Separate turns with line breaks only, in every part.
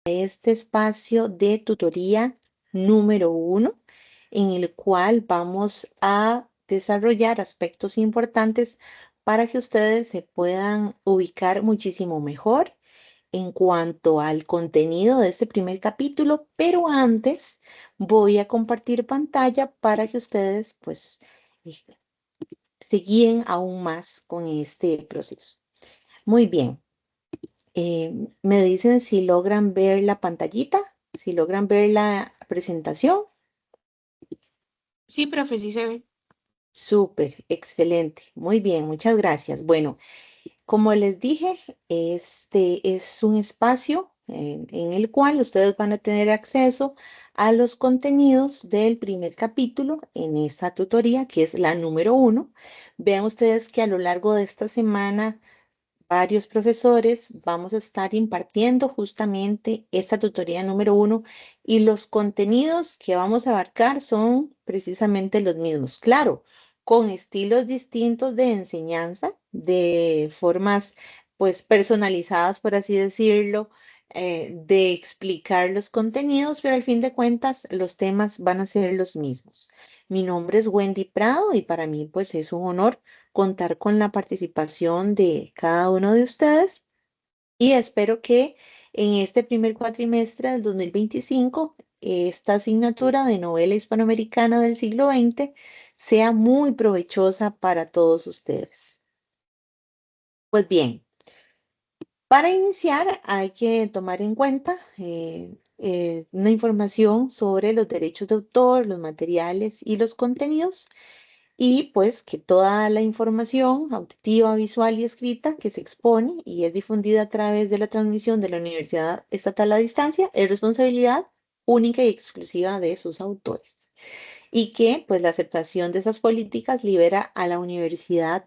este espacio de tutoría número 1, en el cual vamos a desarrollar aspectos importantes para que ustedes se puedan ubicar muchísimo mejor en cuanto al contenido de este primer capítulo, pero antes voy a compartir pantalla para que ustedes pues eh, se guíen aún más con este proceso. Muy bien. Me dicen si logran ver la pantallita, si logran ver la presentación.
Sí, profe, sí se ve.
Súper, excelente. Muy bien, muchas gracias. Bueno, como les dije, este es un espacio en el cual ustedes van a tener acceso a los contenidos del primer capítulo en esta tutoría, que es la número 1. Vean ustedes que a lo largo de esta semana varios profesores vamos a estar impartiendo justamente esta tutoría número 1 y los contenidos que vamos a abarcar son precisamente los mismos. Claro, con estilos distintos de enseñanza, de formas pues personalizadas, por así decirlo, de explicar los contenidos, pero al fin de cuentas los temas van a ser los mismos. Mi nombre es Wendy Prado y para mí pues es un honor contar con la participación de cada uno de ustedes y espero que en este primer cuatrimestre del 2025 esta asignatura de novela hispanoamericana del siglo XX sea muy provechosa para todos ustedes. Pues bien, para iniciar hay que tomar en cuenta una información sobre los derechos de autor, los materiales y los contenidos y pues que toda la información auditiva, visual y escrita que se expone y es difundida a través de la transmisión de la Universidad Estatal a Distancia es responsabilidad única y exclusiva de sus autores. Y que pues la aceptación de esas políticas libera a la Universidad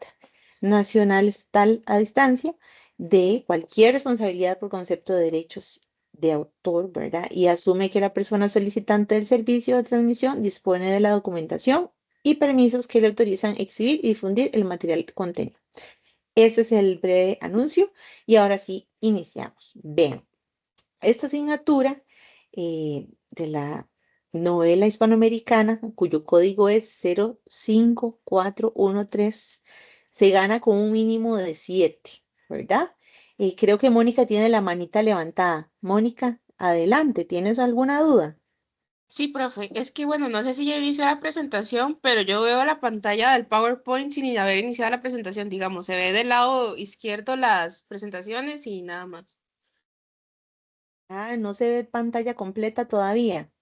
Nacional Estatal a Distancia de cualquier responsabilidad por concepto de derechos de autor, ¿verdad? Y asume que la persona solicitante del servicio de transmisión dispone de la documentación y permisos que le autorizan exhibir y difundir el material contenido. Este es el breve anuncio y ahora sí iniciamos. Vean, esta asignatura de la novela hispanoamericana, cuyo código es 05413, se gana con un mínimo de 7, ¿verdad? Creo que Mónica tiene la manita levantada. Mónica, adelante, ¿tienes alguna duda?
Sí, profe, es que bueno, no sé si ya inició la presentación, pero yo veo la pantalla del PowerPoint sin haber iniciado la presentación, digamos, se ve del lado izquierdo las presentaciones y nada más.
Ah, no se ve pantalla completa todavía.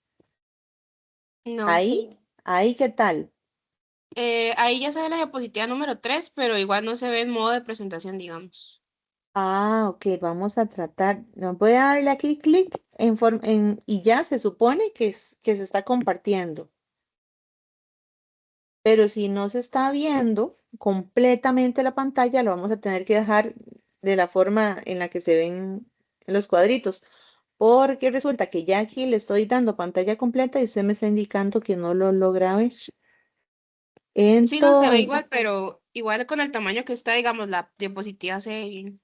No.
Ahí, ahí, ¿qué tal?
Ahí ya sale la diapositiva número 3, pero igual no se ve en modo de presentación, digamos.
Ah, ok, vamos a tratar. No voy a darle aquí clic y ya se supone que se está compartiendo. Pero si no se está viendo completamente la pantalla, lo vamos a tener que dejar de la forma en la que se ven los cuadritos. Porque resulta que ya aquí le estoy dando pantalla completa y usted me está indicando que no lo logra ver.
Sí, no se ve
Entonces,
igual, pero igual con el tamaño que está, digamos, la diapositiva se ve bien.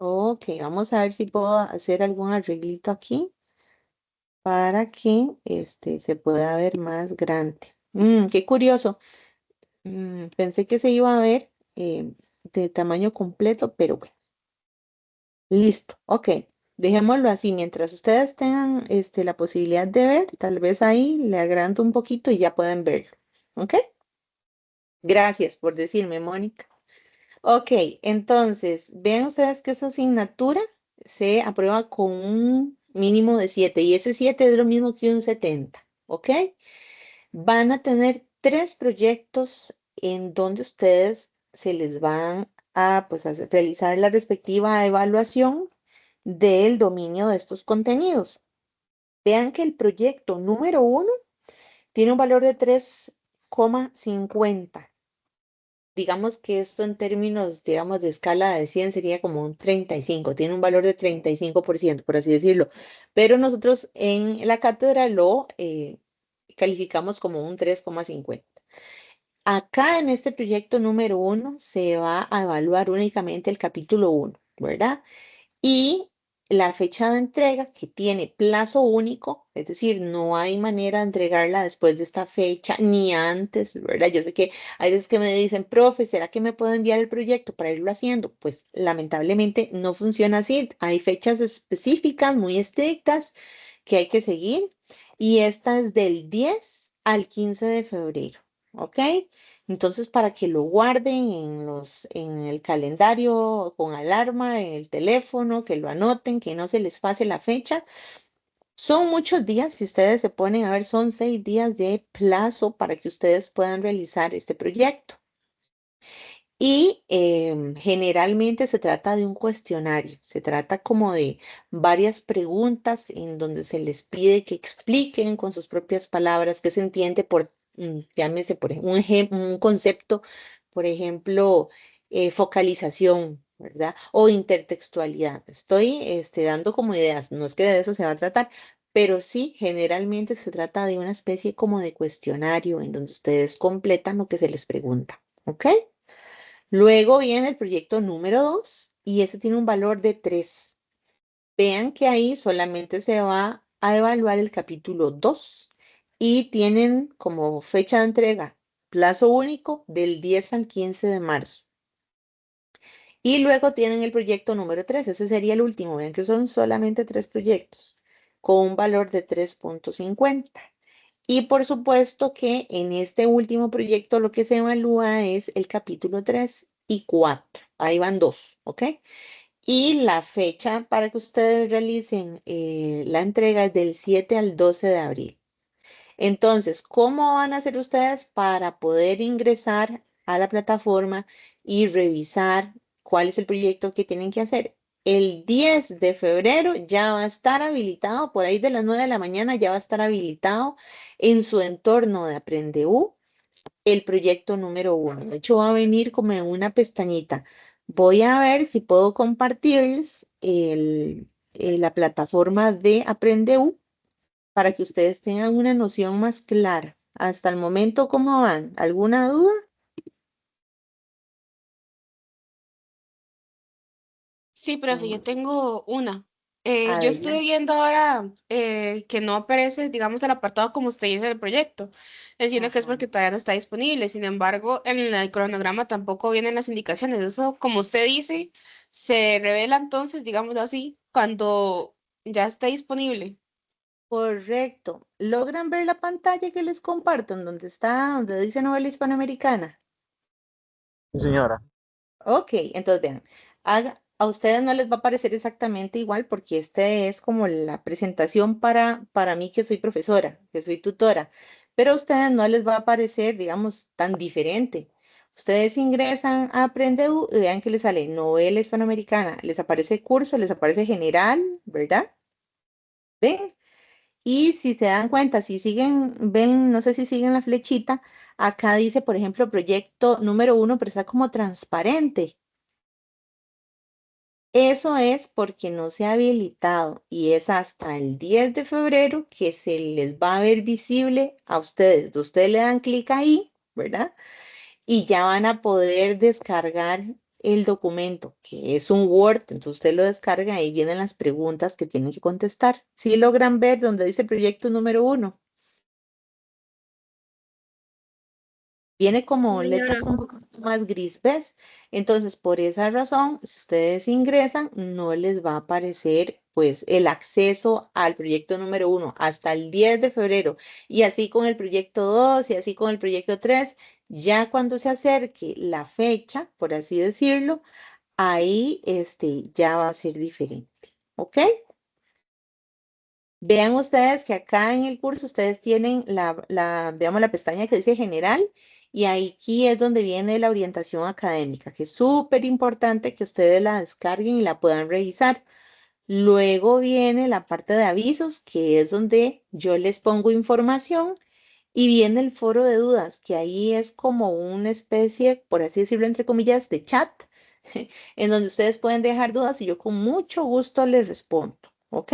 ok, vamos a ver si puedo hacer algún arreglito aquí para que se pueda ver más grande. Qué curioso. Pensé que se iba a ver de tamaño completo, pero bueno, listo. Ok, dejémoslo así. Mientras ustedes tengan la posibilidad de ver, tal vez ahí le agrando un poquito y ya pueden verlo. ¿Ok? Gracias por decirme, Mónica. Ok, entonces, vean ustedes que esa asignatura se aprueba con un mínimo de 7 y ese 7 es lo mismo que un 70. ¿Ok? Van a tener 3 proyectos en donde ustedes se les van a, pues, realizar la respectiva evaluación del dominio de estos contenidos. Vean que el proyecto número 1 tiene un valor de 3,50. Digamos que esto en términos, digamos, de escala de 100 sería como un 35, tiene un valor de 35%, por así decirlo. Pero nosotros en la cátedra lo calificamos como un 3,50. Acá en este proyecto número 1 se va a evaluar únicamente el capítulo 1, ¿verdad? Y la fecha de entrega que tiene plazo único, es decir, no hay manera de entregarla después de esta fecha ni antes, ¿verdad? Yo sé que hay veces que me dicen, profe, ¿será que me puedo enviar el proyecto para irlo haciendo? Pues lamentablemente no funciona así. Hay fechas específicas, muy estrictas, que hay que seguir y esta es del 10 al 15 de febrero, ¿ok? Entonces, para que lo guarden en el calendario con alarma, en el teléfono, que lo anoten, que no se les pase la fecha. Son muchos días, si ustedes se ponen a ver, son 6 días de plazo para que ustedes puedan realizar este proyecto. Y generalmente se trata de un cuestionario, se trata como de varias preguntas en donde se les pide que expliquen con sus propias palabras qué se entiende por, llámese por un concepto, por ejemplo, focalización, ¿verdad? O intertextualidad. Estoy dando como ideas, no es que de eso se va a tratar, pero sí generalmente se trata de una especie como de cuestionario en donde ustedes completan lo que se les pregunta, ¿ok? Luego viene el proyecto número 2 y ese tiene un valor de 3. Vean que ahí solamente se va a evaluar el capítulo 2 y tienen como fecha de entrega plazo único del 10 al 15 de marzo. Y luego tienen el proyecto número 3, ese sería el último. Vean que son solamente 3 proyectos con un valor de 3.50. Y por supuesto que en este último proyecto lo que se evalúa es el capítulo 3 y 4. Ahí van dos, ¿ok? Y la fecha para que ustedes realicen la entrega es del 7 al 12 de abril. Entonces, ¿cómo van a hacer ustedes para poder ingresar a la plataforma y revisar cuál es el proyecto que tienen que hacer? El 10 de febrero ya va a estar habilitado, por ahí de las 9 de la mañana ya va a estar habilitado en su entorno de AprendeU el proyecto número 1. De hecho, va a venir como en una pestañita. Voy a ver si puedo compartirles la plataforma de AprendeU para que ustedes tengan una noción más clara. Hasta el momento, ¿cómo van? ¿Alguna duda?
Sí, profe, yo
Vamos,
tengo una. Yo estoy
adelante.
viendo ahora que no aparece, digamos, el apartado como usted dice del proyecto. Entiendo que es
Ajá.
porque todavía no está disponible. Sin embargo, en el cronograma tampoco vienen las indicaciones. Eso, como usted dice, se revela entonces, digámoslo así, cuando ya esté disponible.
Correcto. ¿Logran ver la pantalla que les comparto en donde está, donde dice novela hispanoamericana?
Sí, señora.
Ok, entonces vean, a ustedes no les va a parecer exactamente igual porque este es como la presentación para mí que soy profesora, que soy tutora, pero a ustedes no les va a parecer, digamos, tan diferente. Ustedes ingresan a Aprendeu y vean que les sale novela hispanoamericana, les aparece curso, les aparece general, ¿verdad? ¿Ven? Y si se dan cuenta, si siguen, ven, no sé si siguen la flechita, acá dice, por ejemplo, proyecto número 1, pero está como transparente. Eso es porque no se ha habilitado y es hasta el 10 de febrero que se les va a ver visible a ustedes. Ustedes le dan clic ahí, ¿verdad? Y ya van a poder descargar el documento, que es un Word. Entonces usted lo descarga y ahí vienen las preguntas que tienen que contestar. Si logran ver donde dice proyecto número 1. Viene
Sí,
como letras
señora.
un poco más gris, ¿ves? Entonces, por esa razón, si ustedes ingresan, no les va a aparecer pues el acceso al proyecto número 1 hasta el 10 de febrero y así con el proyecto 2 y así con el proyecto 3. Ya cuando se acerque la fecha, por así decirlo, ahí ya va a ser diferente, ¿ok? Vean ustedes que acá en el curso ustedes tienen digamos, la pestaña que dice general y aquí es donde viene la orientación académica, que es súper importante que ustedes la descarguen y la puedan revisar. Luego viene la parte de avisos, que es donde yo les pongo información y viene el foro de dudas, que ahí es como una especie, por así decirlo, entre comillas, de chat, en donde ustedes pueden dejar dudas y yo con mucho gusto les respondo, ¿ok?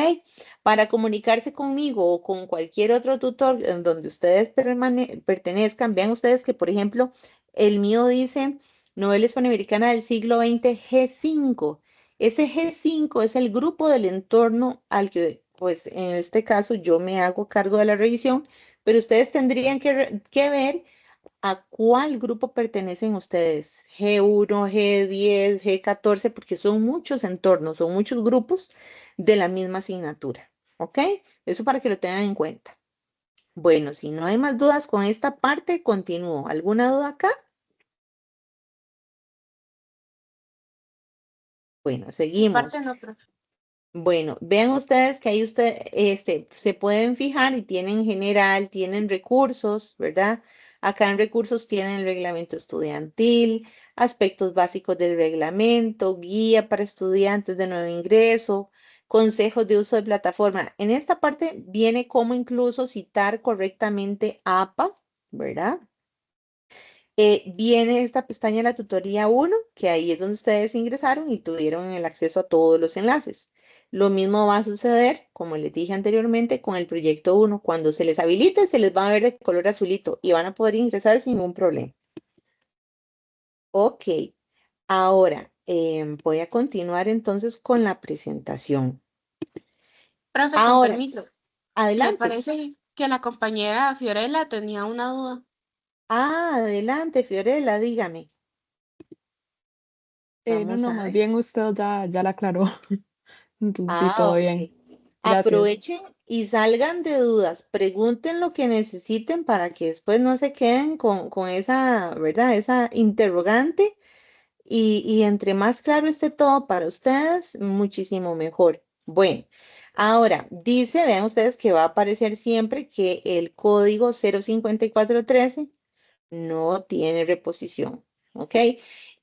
Para comunicarse conmigo o con cualquier otro tutor en donde ustedes pertenezcan, vean ustedes que, por ejemplo, el mío dice novela hispanoamericana del siglo XX G5 Ese G5 es el grupo del entorno al que, pues en este caso, yo me hago cargo de la revisión, pero ustedes tendrían que ver a cuál grupo pertenecen ustedes. G1, G10, G14, porque son muchos entornos, son muchos grupos de la misma asignatura. ¿Ok? Eso para que lo tengan en cuenta. Bueno, si no hay más dudas con esta parte, continúo. ¿Alguna duda acá? Bueno,
Mi parte
seguimos.
no, profe.
Bueno, vean ustedes que ahí se pueden fijar y tienen general, tienen recursos, ¿verdad? Acá en recursos tienen el reglamento estudiantil, aspectos básicos del reglamento, guía para estudiantes de nuevo ingreso, consejos de uso de plataforma. En esta parte viene cómo incluso citar correctamente APA, ¿verdad? Viene esta pestaña, la tutoría 1, que ahí es donde ustedes ingresaron y tuvieron el acceso a todos los enlaces. Lo mismo va a suceder, como les dije anteriormente, con el proyecto 1. Cuando se les habilite, se les va a ver de color azulito y van a poder ingresar sin ningún problema. Ok, ahora voy a continuar entonces con la presentación.
Profe, con
Ahora,
permiso. Me
adelante.
parece que la compañera Fiorella tenía una duda.
Adelante, Fiorella, dígame.
No,
Vamos
no,
a
más
ver.
bien usted ya la aclaró. Entonces sí, todo
Ok.
bien. Gracias.
Aprovechen y salgan de dudas. Pregunten lo que necesiten para que después no se queden con esa, ¿verdad? Esa interrogante. Y entre más claro esté todo para ustedes, muchísimo mejor. Bueno, ahora dice, vean ustedes que va a aparecer siempre que el código 05413 no tiene reposición. ¿Ok?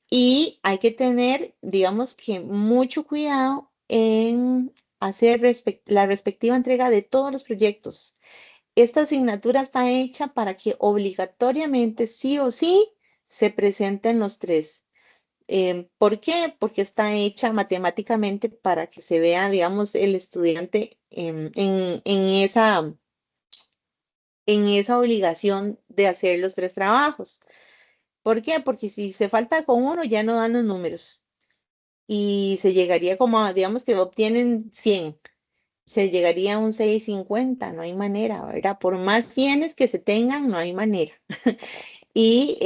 Y hay que tener, digamos que mucho cuidado en hacer la respectiva entrega de todos los proyectos. Esta asignatura está hecha para que obligatoriamente, sí o sí, se presenten los tres. ¿Por qué? Porque está hecha matemáticamente para que se vea, digamos, el estudiante en esa obligación de hacer los tres trabajos. ¿Por qué? Porque si se falta con uno, ya no dan los números y se llegaría como a, digamos que obtienen 100, se llegaría a un 650, no hay manera, ¿verdad? Por más 100 que se tengan, no hay manera. Y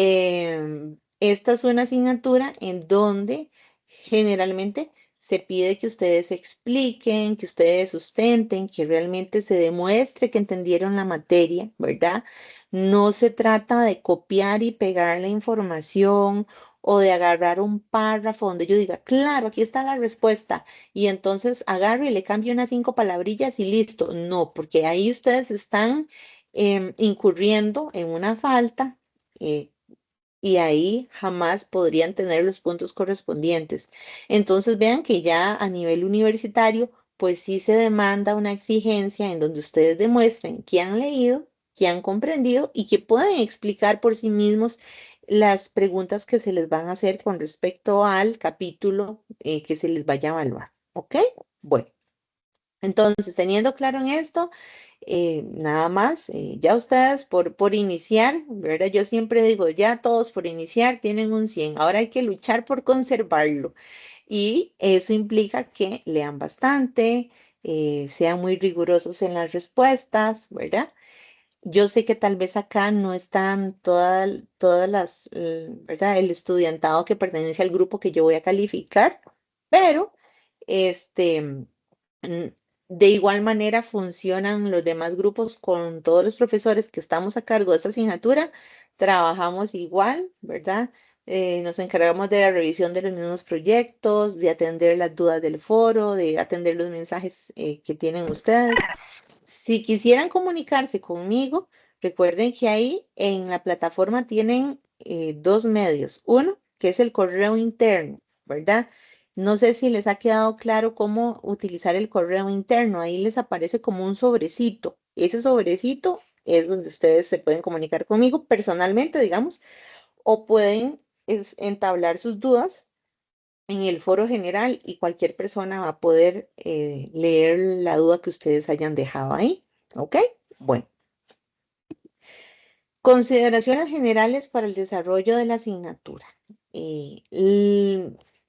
esta es una asignatura en donde generalmente se pide que ustedes expliquen, que ustedes sustenten, que realmente se demuestre que entendieron la materia, ¿verdad? No se trata de copiar y pegar la información o de agarrar un párrafo donde yo diga, claro, aquí está la respuesta, y entonces agarro y le cambio unas 5 palabrillas y listo. No, porque ahí ustedes están incurriendo en una falta eh, y ahí jamás podrían tener los puntos correspondientes. Entonces vean que ya a nivel universitario, pues sí se demanda una exigencia en donde ustedes demuestren que han leído, que han comprendido y que pueden explicar por sí mismos las preguntas que se les van a hacer con respecto al capítulo que se les vaya a evaluar. ¿Ok? Bueno. Entonces, teniendo claro en esto, nada más, ya ustedes por iniciar, ¿verdad? Yo siempre digo, ya todos por iniciar tienen un 100. Ahora hay que luchar por conservarlo. Y eso implica que lean bastante, sean muy rigurosos en las respuestas, ¿verdad? Yo sé que tal vez acá no están todas las, ¿verdad? El estudiantado que pertenece al grupo que yo voy a calificar, pero este... Mm, de igual manera funcionan los demás grupos con todos los profesores que estamos a cargo de esta asignatura. Trabajamos igual, ¿verdad? Nos encargamos de la revisión de los mismos proyectos, de atender las dudas del foro, de atender los mensajes que tienen ustedes. Si quisieran comunicarse conmigo, recuerden que ahí en la plataforma tienen dos medios. Uno, que es el correo interno, ¿verdad? No sé si les ha quedado claro cómo utilizar el correo interno. Ahí les aparece como un sobrecito. Ese sobrecito es donde ustedes se pueden comunicar conmigo personalmente, digamos, o pueden entablar sus dudas en el foro general y cualquier persona va a poder leer la duda que ustedes hayan dejado ahí. ¿Ok? Bueno, consideraciones generales para el desarrollo de la asignatura.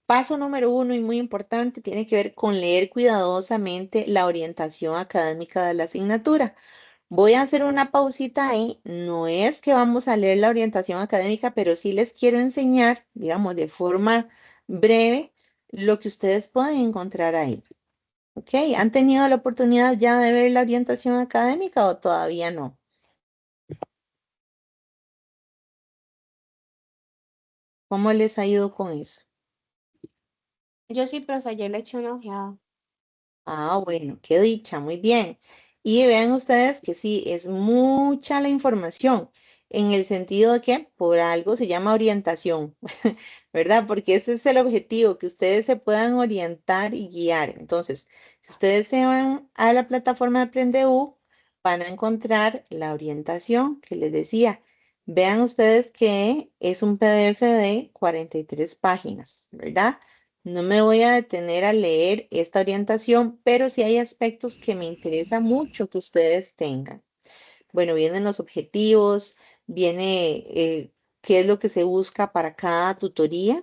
Paso número 1 y muy importante tiene que ver con leer cuidadosamente la orientación académica de la asignatura. Voy a hacer una pausita ahí. No es que vamos a leer la orientación académica, pero sí les quiero enseñar, digamos, de forma breve, lo que ustedes pueden encontrar ahí. ¿Ok? ¿Han tenido la oportunidad ya de ver la orientación académica o todavía no? ¿Cómo les ha ido con eso?
Yo sí, profe, ayer le eché una ojeada.
Ah, bueno, qué dicha, muy bien. Y vean ustedes que sí, es mucha la información, en el sentido de que por algo se llama orientación, ¿verdad? Porque ese es el objetivo, que ustedes se puedan orientar y guiar. Entonces, si ustedes se van a la plataforma de Aprendeu, van a encontrar la orientación que les decía. Vean ustedes que es un PDF de 43 páginas, ¿verdad? No me voy a detener a leer esta orientación, pero sí hay aspectos que me interesa mucho que ustedes tengan. Bueno, vienen los objetivos, viene qué es lo que se busca para cada tutoría,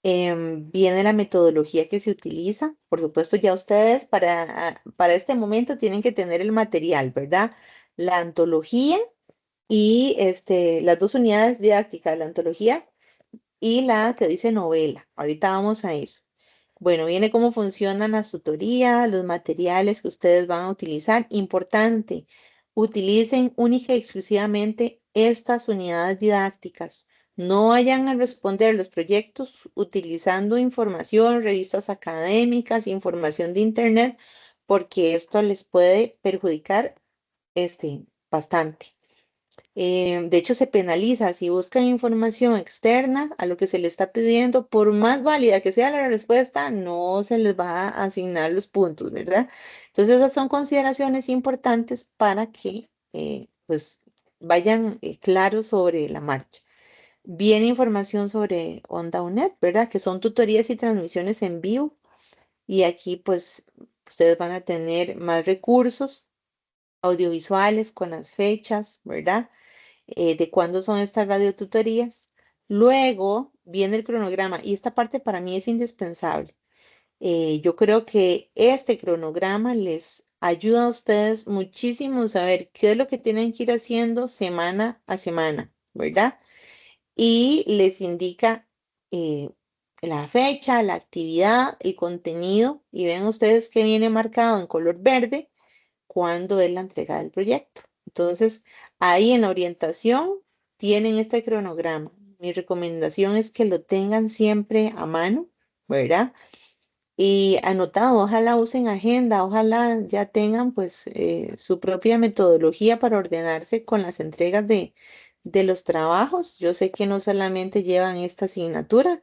viene la metodología que se utiliza. Por supuesto, ya ustedes para este momento tienen que tener el material, ¿verdad? La antología y las dos unidades didácticas, la antología y la que dice novela. Ahorita vamos a eso. Bueno, viene cómo funcionan las tutorías, los materiales que ustedes van a utilizar. Importante, utilicen única y exclusivamente estas unidades didácticas. No vayan a responder los proyectos utilizando información, revistas académicas, información de internet, porque esto les puede perjudicar bastante. De hecho, se penaliza si buscan información externa a lo que se le está pidiendo, por más válida que sea la respuesta, no se les va a asignar los puntos, ¿verdad? Entonces, esas son consideraciones importantes para que pues vayan claros sobre la marcha. Viene información sobre Onda UNED, ¿verdad? Que son tutorías y transmisiones en vivo. Y aquí, pues, ustedes van a tener más recursos audiovisuales con las fechas, ¿verdad? De cuándo son estas radiotutorías. Luego viene el cronograma y esta parte para mí es indispensable. Yo creo que este cronograma les ayuda a ustedes muchísimo a saber qué es lo que tienen que ir haciendo semana a semana, ¿verdad? Y les indica eh, la fecha, la actividad, el contenido y ven ustedes que viene marcado en color verde cuándo es la entrega del proyecto. Entonces, ahí en la orientación tienen este cronograma. Mi recomendación es que lo tengan siempre a mano, ¿verdad? Y anotado, ojalá usen agenda, ojalá ya tengan pues su propia metodología para ordenarse con las entregas de los trabajos. Yo sé que no solamente llevan esta asignatura,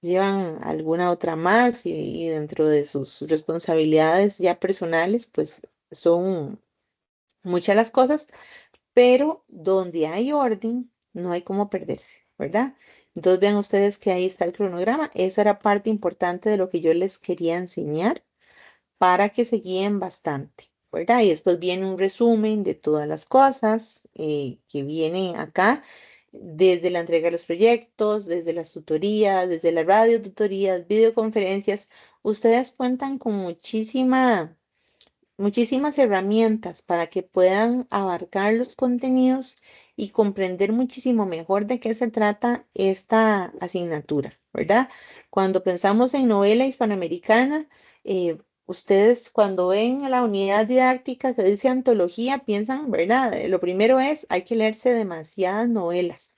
llevan alguna otra más y dentro de sus responsabilidades ya personales, pues son muchas las cosas, pero donde hay orden, no hay cómo perderse, ¿verdad? Entonces vean ustedes que ahí está el cronograma. Esa era parte importante de lo que yo les quería enseñar para que se guíen bastante, ¿verdad? Y después viene un resumen de todas las cosas que vienen acá, desde la entrega de los proyectos, desde las tutorías, desde las radiotutorías, videoconferencias. Ustedes cuentan con muchísimas herramientas para que puedan abarcar los contenidos y comprender muchísimo mejor de qué se trata esta asignatura, ¿verdad? Cuando pensamos en novela hispanoamericana, ustedes cuando ven la unidad didáctica que dice antología, piensan, ¿verdad? Lo primero es, hay que leerse demasiadas novelas.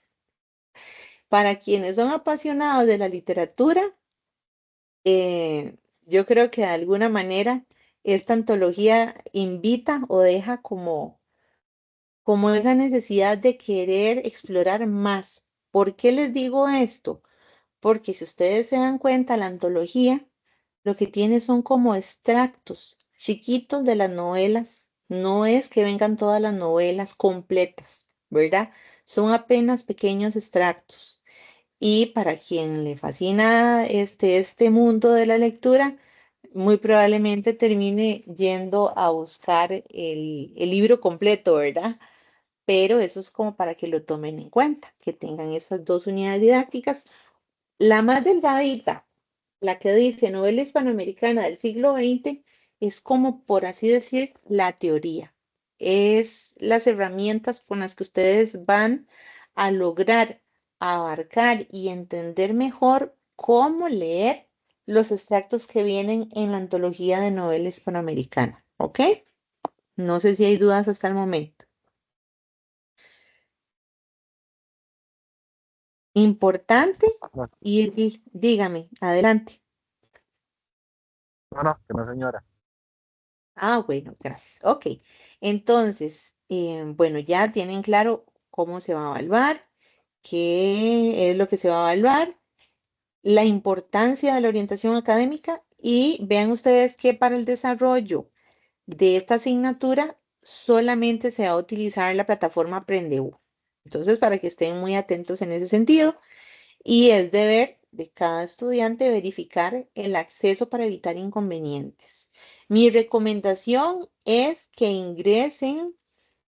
Para quienes son apasionados de la literatura, yo creo que de alguna manera esta antología invita o deja como esa necesidad de querer explorar más. ¿Por qué les digo esto? Porque si ustedes se dan cuenta, la antología lo que tiene son como extractos chiquitos de las novelas. No es que vengan todas las novelas completas, ¿verdad? Son apenas pequeños extractos. Y para quien le fascina este mundo de la lectura, muy probablemente termine yendo a buscar el libro completo, ¿verdad? Pero eso es como para que lo tomen en cuenta, que tengan estas dos unidades didácticas. La más delgadita, la que dice novela hispanoamericana del siglo XX, es como, por así decir, la teoría. Es las herramientas con las que ustedes van a lograr abarcar y entender mejor cómo leer los extractos que vienen en la antología de novela hispanoamericana. ¿Ok? No sé si hay dudas hasta el momento. Importante
No,
y dígame, adelante.
no, no, que no, señora.
Ah, bueno, gracias. Ok, entonces, bueno, ya tienen claro cómo se va a evaluar, qué es lo que se va a evaluar, la importancia de la orientación académica y vean ustedes que para el desarrollo de esta asignatura solamente se va a utilizar la plataforma Aprendeu. Entonces, para que estén muy atentos en ese sentido. Y es deber de cada estudiante verificar el acceso para evitar inconvenientes. Mi recomendación es que ingresen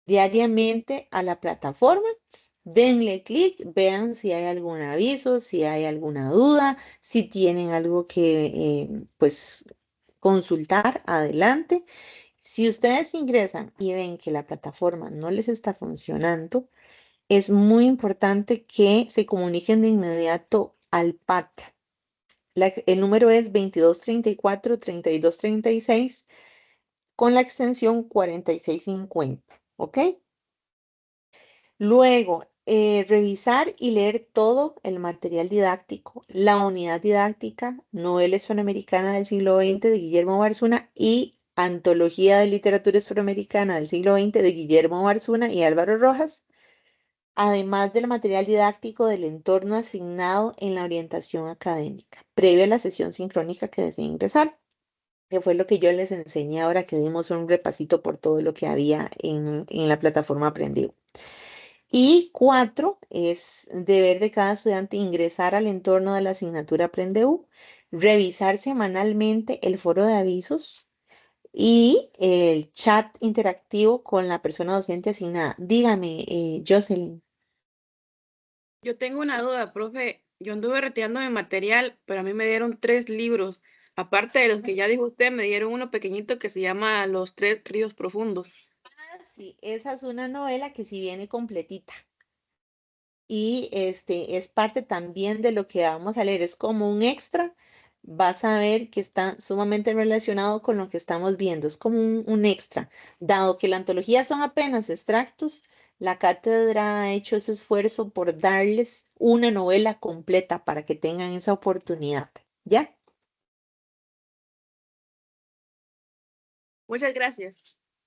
diariamente a la plataforma, denle clic, vean si hay algún aviso, si hay alguna duda, si tienen algo que pues consultar, adelante. Si ustedes ingresan y ven que la plataforma no les está funcionando, es muy importante que se comuniquen de inmediato al PAT. El número es 2234-3236 con la extensión 4650. ¿Ok? Luego, revisar y leer todo el material didáctico, la unidad didáctica, novela hispanoamericana del siglo XX de Guillermo Barzuna y antología de literatura hispanoamericana del siglo XX de Guillermo Barzuna y Álvaro Rojas, además del material didáctico del entorno asignado en la orientación académica, previo a la sesión sincrónica que deseen ingresar, que fue lo que yo les enseñé ahora que dimos un repasito por todo lo que había en la plataforma Aprendido. Y cuatro, es deber de cada estudiante ingresar al entorno de la asignatura Aprendeu, revisar semanalmente el foro de avisos y el chat interactivo con la persona docente asignada. Dígame, Jocelyn.
Yo tengo una duda, profe. Yo anduve retirando mi material, pero a mí me dieron 3 libros. Aparte de los que ya dijo usted, me dieron uno pequeñito que se llama Los Tres Ríos Profundos.
Sí, esa es una novela que sí viene completita y este es parte también de lo que vamos a leer, es como un extra. Vas a ver que está sumamente relacionado con lo que estamos viendo, es como un extra. Dado que la antología son apenas extractos, la cátedra ha hecho ese esfuerzo por darles una novela completa para que tengan esa oportunidad. ¿Ya?
Muchas gracias.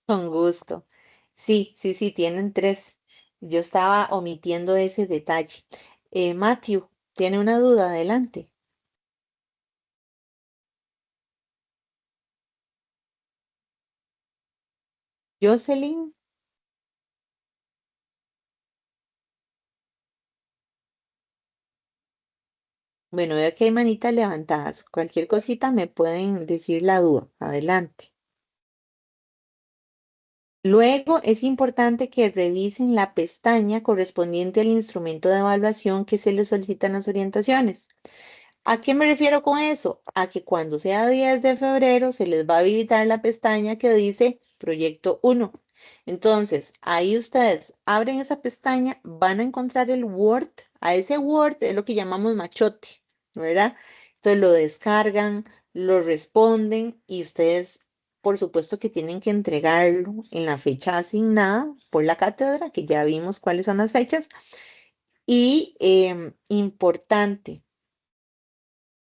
Con gusto. Sí, sí, sí, tienen tres. Yo estaba omitiendo ese detalle. Matthew, ¿tiene una duda? Adelante. Jocelyn, bueno, veo que hay manitas levantadas. Cualquier cosita me pueden decir la duda. Adelante. Luego es importante que revisen la pestaña correspondiente al instrumento de evaluación que se les solicitan las orientaciones. ¿A qué me refiero con eso? A que cuando sea 10 de febrero se les va a habilitar la pestaña que dice Proyecto 1. Entonces, ahí ustedes abren esa pestaña, van a encontrar el Word. A ese Word es lo que llamamos machote, ¿verdad? Entonces lo descargan, lo responden y ustedes, por supuesto que tienen que entregarlo en la fecha asignada por la cátedra, que ya vimos cuáles son las fechas. Y importante,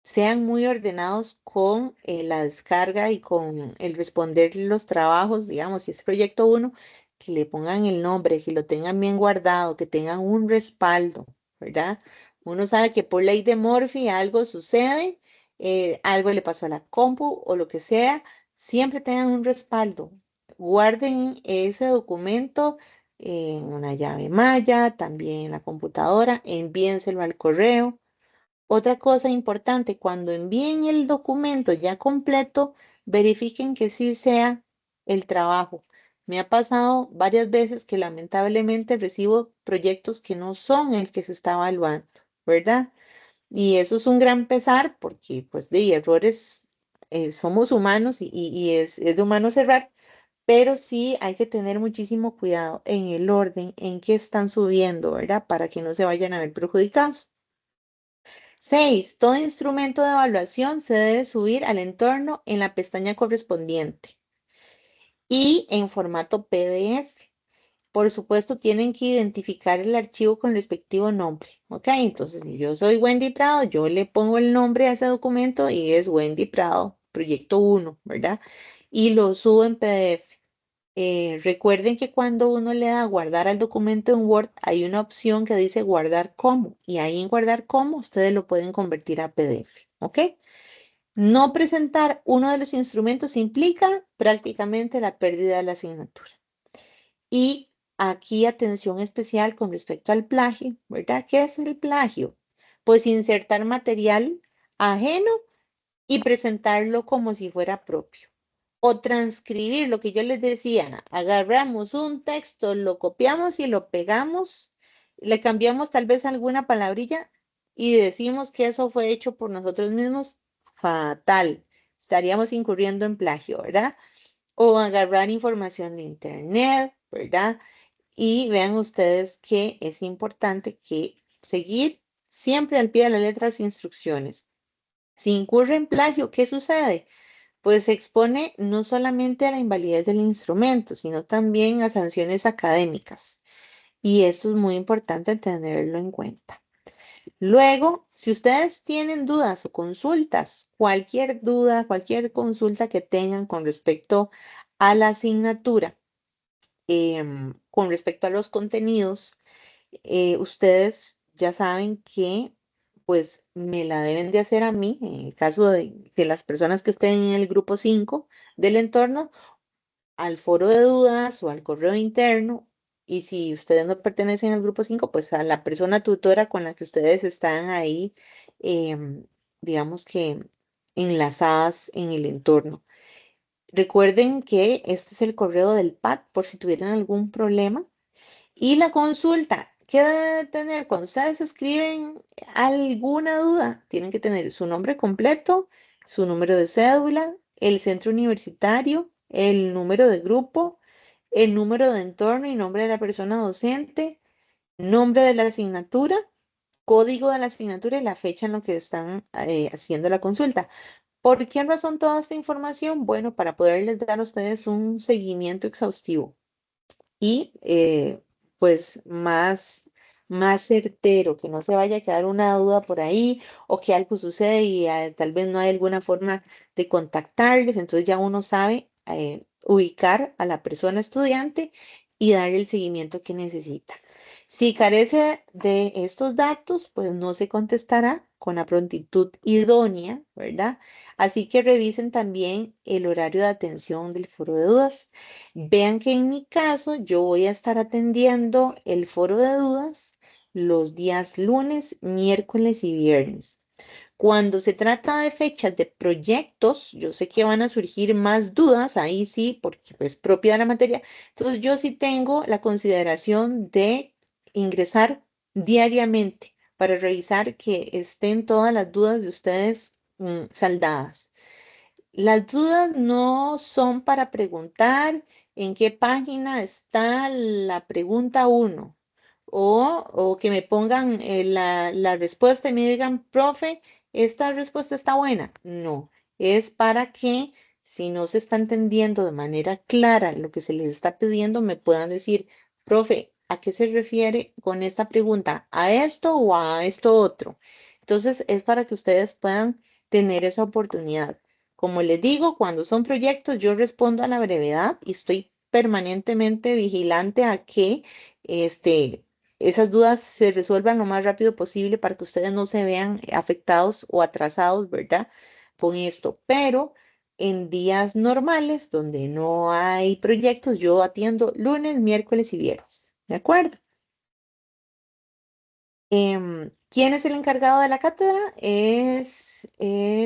sean muy ordenados con la descarga y con el responder los trabajos, digamos, si es proyecto uno, que le pongan el nombre, que lo tengan bien guardado, que tengan un respaldo, ¿verdad? Uno sabe que por ley de Murphy algo sucede, algo le pasó a la compu o lo que sea, siempre tengan un respaldo. Guarden ese documento en una llave Maya, también en la computadora, envíenselo al correo. Otra cosa importante, cuando envíen el documento ya completo, verifiquen que sí sea el trabajo. Me ha pasado varias veces que lamentablemente recibo proyectos que no son el que se está evaluando, ¿verdad? Y eso es un gran pesar porque pues de errores somos humanos y es de humanos errar, pero sí hay que tener muchísimo cuidado en el orden en que están subiendo, ¿verdad? Para que no se vayan a ver perjudicados. 6. Todo instrumento de evaluación se debe subir al entorno en la pestaña correspondiente y en formato PDF. Por supuesto, tienen que identificar el archivo con respectivo nombre. ¿Ok? Entonces, si yo soy Wendy Prado, yo le pongo el nombre a ese documento y es Wendy Prado, proyecto 1, ¿verdad? Y lo subo en PDF. Recuerden que cuando uno le da a guardar al documento en Word, hay una opción que dice guardar como. Y ahí en guardar como, ustedes lo pueden convertir a PDF. ¿Ok? No presentar uno de los instrumentos implica prácticamente la pérdida de la asignatura. Y aquí atención especial con respecto al plagio, ¿verdad? ¿Qué es el plagio? Pues insertar material ajeno y presentarlo como si fuera propio. O transcribir lo que yo les decía, agarramos un texto, lo copiamos y lo pegamos, le cambiamos tal vez alguna palabrilla y decimos que eso fue hecho por nosotros mismos, fatal. Estaríamos incurriendo en plagio, ¿verdad? O agarrar información de internet, ¿verdad? Y vean ustedes que es importante que seguir siempre al pie de la letra las instrucciones. Si incurre en plagio, ¿qué sucede? Pues se expone no solamente a la invalidez del instrumento, sino también a sanciones académicas. Y esto es muy importante tenerlo en cuenta. Luego, si ustedes tienen dudas o consultas, cualquier duda, cualquier consulta que tengan con respecto a la asignatura, con respecto a los contenidos, ustedes ya saben que pues me la deben de hacer a mí, en el caso de las personas que estén en el grupo 5 del entorno, al foro de dudas o al correo interno. Y si ustedes no pertenecen al grupo 5 pues a la persona tutora con la que ustedes están ahí, em, digamos que enlazadas en el entorno. Recuerden que este es el correo del PAT por si tuvieran algún problema. Y la consulta, ¿qué debe tener? Cuando ustedes escriben alguna duda, tienen que tener su nombre completo, su número de cédula, el centro universitario, el número de grupo, el número de entorno y nombre de la persona docente, nombre de la asignatura, código de la asignatura y la fecha en la que están haciendo la consulta. ¿Por qué razón toda esta información? Bueno, para poderles dar a ustedes un seguimiento exhaustivo y pues más certero, que no se vaya a quedar una duda por ahí o que algo sucede y tal vez no hay alguna forma de contactarles, entonces ya uno sabe ubicar a la persona estudiante y darle el seguimiento que necesita. Si carece de estos datos, pues no se contestará con la prontitud idónea, ¿verdad? Así que revisen también el horario de atención del foro de dudas. Vean que en mi caso yo voy a estar atendiendo el foro de dudas los días lunes, miércoles y viernes. Cuando se trata de fechas de proyectos, yo sé que van a surgir más dudas, ahí sí, porque es propia de la materia. Entonces yo sí tengo la consideración de ingresar diariamente para revisar que estén todas las dudas de ustedes saldadas. Las dudas no son para preguntar en qué página está la pregunta uno o que me pongan la respuesta y me digan, profe, esta respuesta está buena. No, es para que si no se está entendiendo de manera clara lo que se les está pidiendo, me puedan decir, profe, ¿a qué se refiere con esta pregunta? ¿A esto o a esto otro? Entonces, es para que ustedes puedan tener esa oportunidad. Como les digo, cuando son proyectos, yo respondo a la brevedad y estoy permanentemente vigilante a que esas dudas se resuelvan lo más rápido posible para que ustedes no se vean afectados o atrasados, ¿verdad? Con esto. Pero en días normales, donde no hay proyectos, yo atiendo lunes, miércoles y viernes. ¿De acuerdo? ¿Quién es el encargado de la cátedra? Es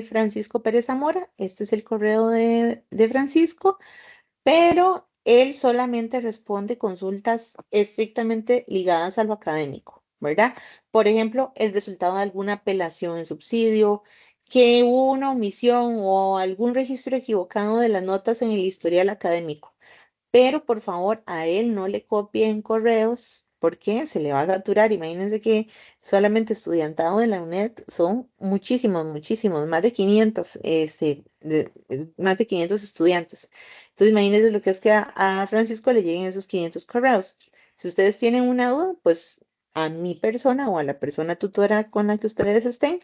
Francisco Pérez Zamora. Este es el correo de Francisco, pero él solamente responde consultas estrictamente ligadas a lo académico. ¿verdad? Por ejemplo, el resultado de alguna apelación en subsidio, que hubo una omisión o algún registro equivocado de las notas en el historial académico. Pero por favor, a él no le copien correos porque se le va a saturar. Imagínense que solamente estudiantado de la UNED son muchísimos, muchísimos, más de 500, más de 500 estudiantes. Entonces, imagínense lo que es que a Francisco le lleguen esos 500 correos. Si ustedes tienen una duda, pues a mi persona o a la persona tutora con la que ustedes estén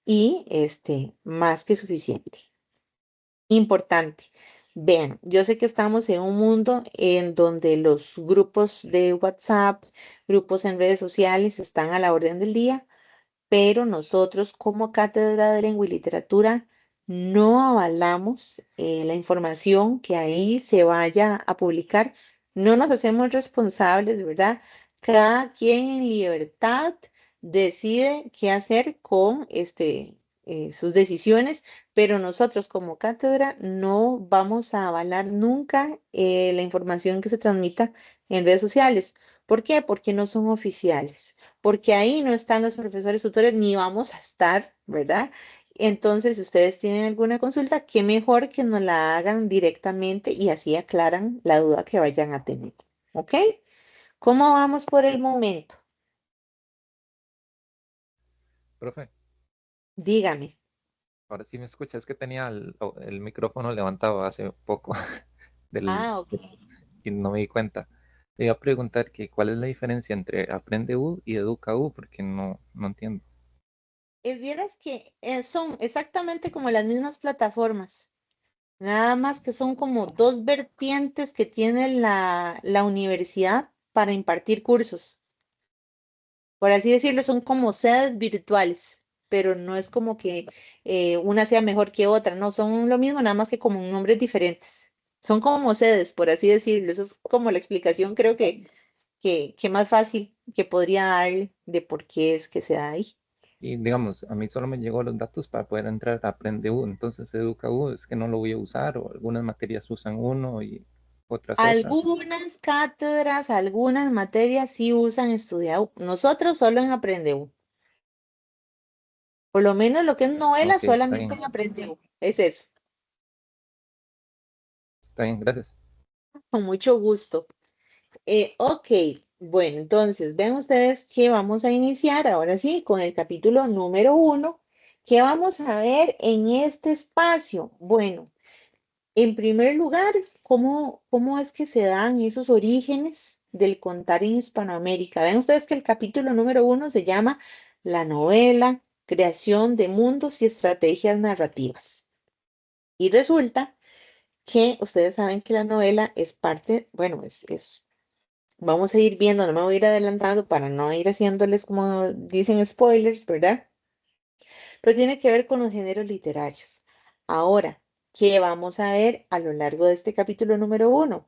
y más que suficiente. Importante. Vean, yo sé que estamos en un mundo en donde los grupos de WhatsApp, grupos en redes sociales están a la orden del día, pero nosotros como Cátedra de Lengua y Literatura no avalamos la información que ahí se vaya a publicar. No nos hacemos responsables, ¿verdad? Cada quien en libertad decide qué hacer con sus decisiones, pero nosotros como cátedra no vamos a avalar nunca la información que se transmita en redes sociales. ¿Por qué? Porque no son oficiales, porque ahí no están los profesores tutores ni vamos a estar, ¿verdad? Entonces, si ustedes tienen alguna consulta, qué mejor que nos la hagan directamente y así aclaran la duda que vayan a tener. ¿Ok? ¿Cómo vamos por el momento?
Profe,
Dígame.
ahora sí me escucha, es que tenía el micrófono levantado hace poco del,
Ah, ok.
y no me di cuenta. Le iba a preguntar que cuál es la diferencia entre Aprende U y Educa U, porque no entiendo.
Vieras que son exactamente como las mismas plataformas, nada más que son como dos vertientes que tiene la universidad para impartir cursos. Por así decirlo, son como sedes virtuales, pero no es como que una sea mejor que otra, no, son lo mismo, nada más que como nombres diferentes. Son como sedes, por así decirlo. Eso es como la explicación, creo que más fácil que podría darle de por qué es que se da ahí.
Y digamos, a mí solo me llegó los datos para poder entrar a Aprende U, entonces Educa U es que no lo voy a usar, o algunas materias usan uno y otras otras.
Algunas cátedras, algunas materias sí usan estudiado. Nosotros solo en Aprendeu. Por lo menos lo que es novela
Ok,
solamente en Aprendeu. Es eso.
está bien, gracias.
Con mucho gusto. Ok, bueno, entonces vean ustedes que vamos a iniciar ahora sí con el capítulo número 1. ¿Qué vamos a ver en este espacio? Bueno, en primer lugar, ¿cómo es que se dan esos orígenes del contar en Hispanoamérica? Vean ustedes que el capítulo número 1 se llama La novela, creación de mundos y estrategias narrativas. Y resulta que ustedes saben que la novela es parte, bueno, vamos a ir viendo, no me voy a ir adelantando para no ir haciéndoles como dicen spoilers, ¿verdad? Pero tiene que ver con los géneros literarios. Ahora, ¿qué vamos a ver a lo largo de este capítulo número 1?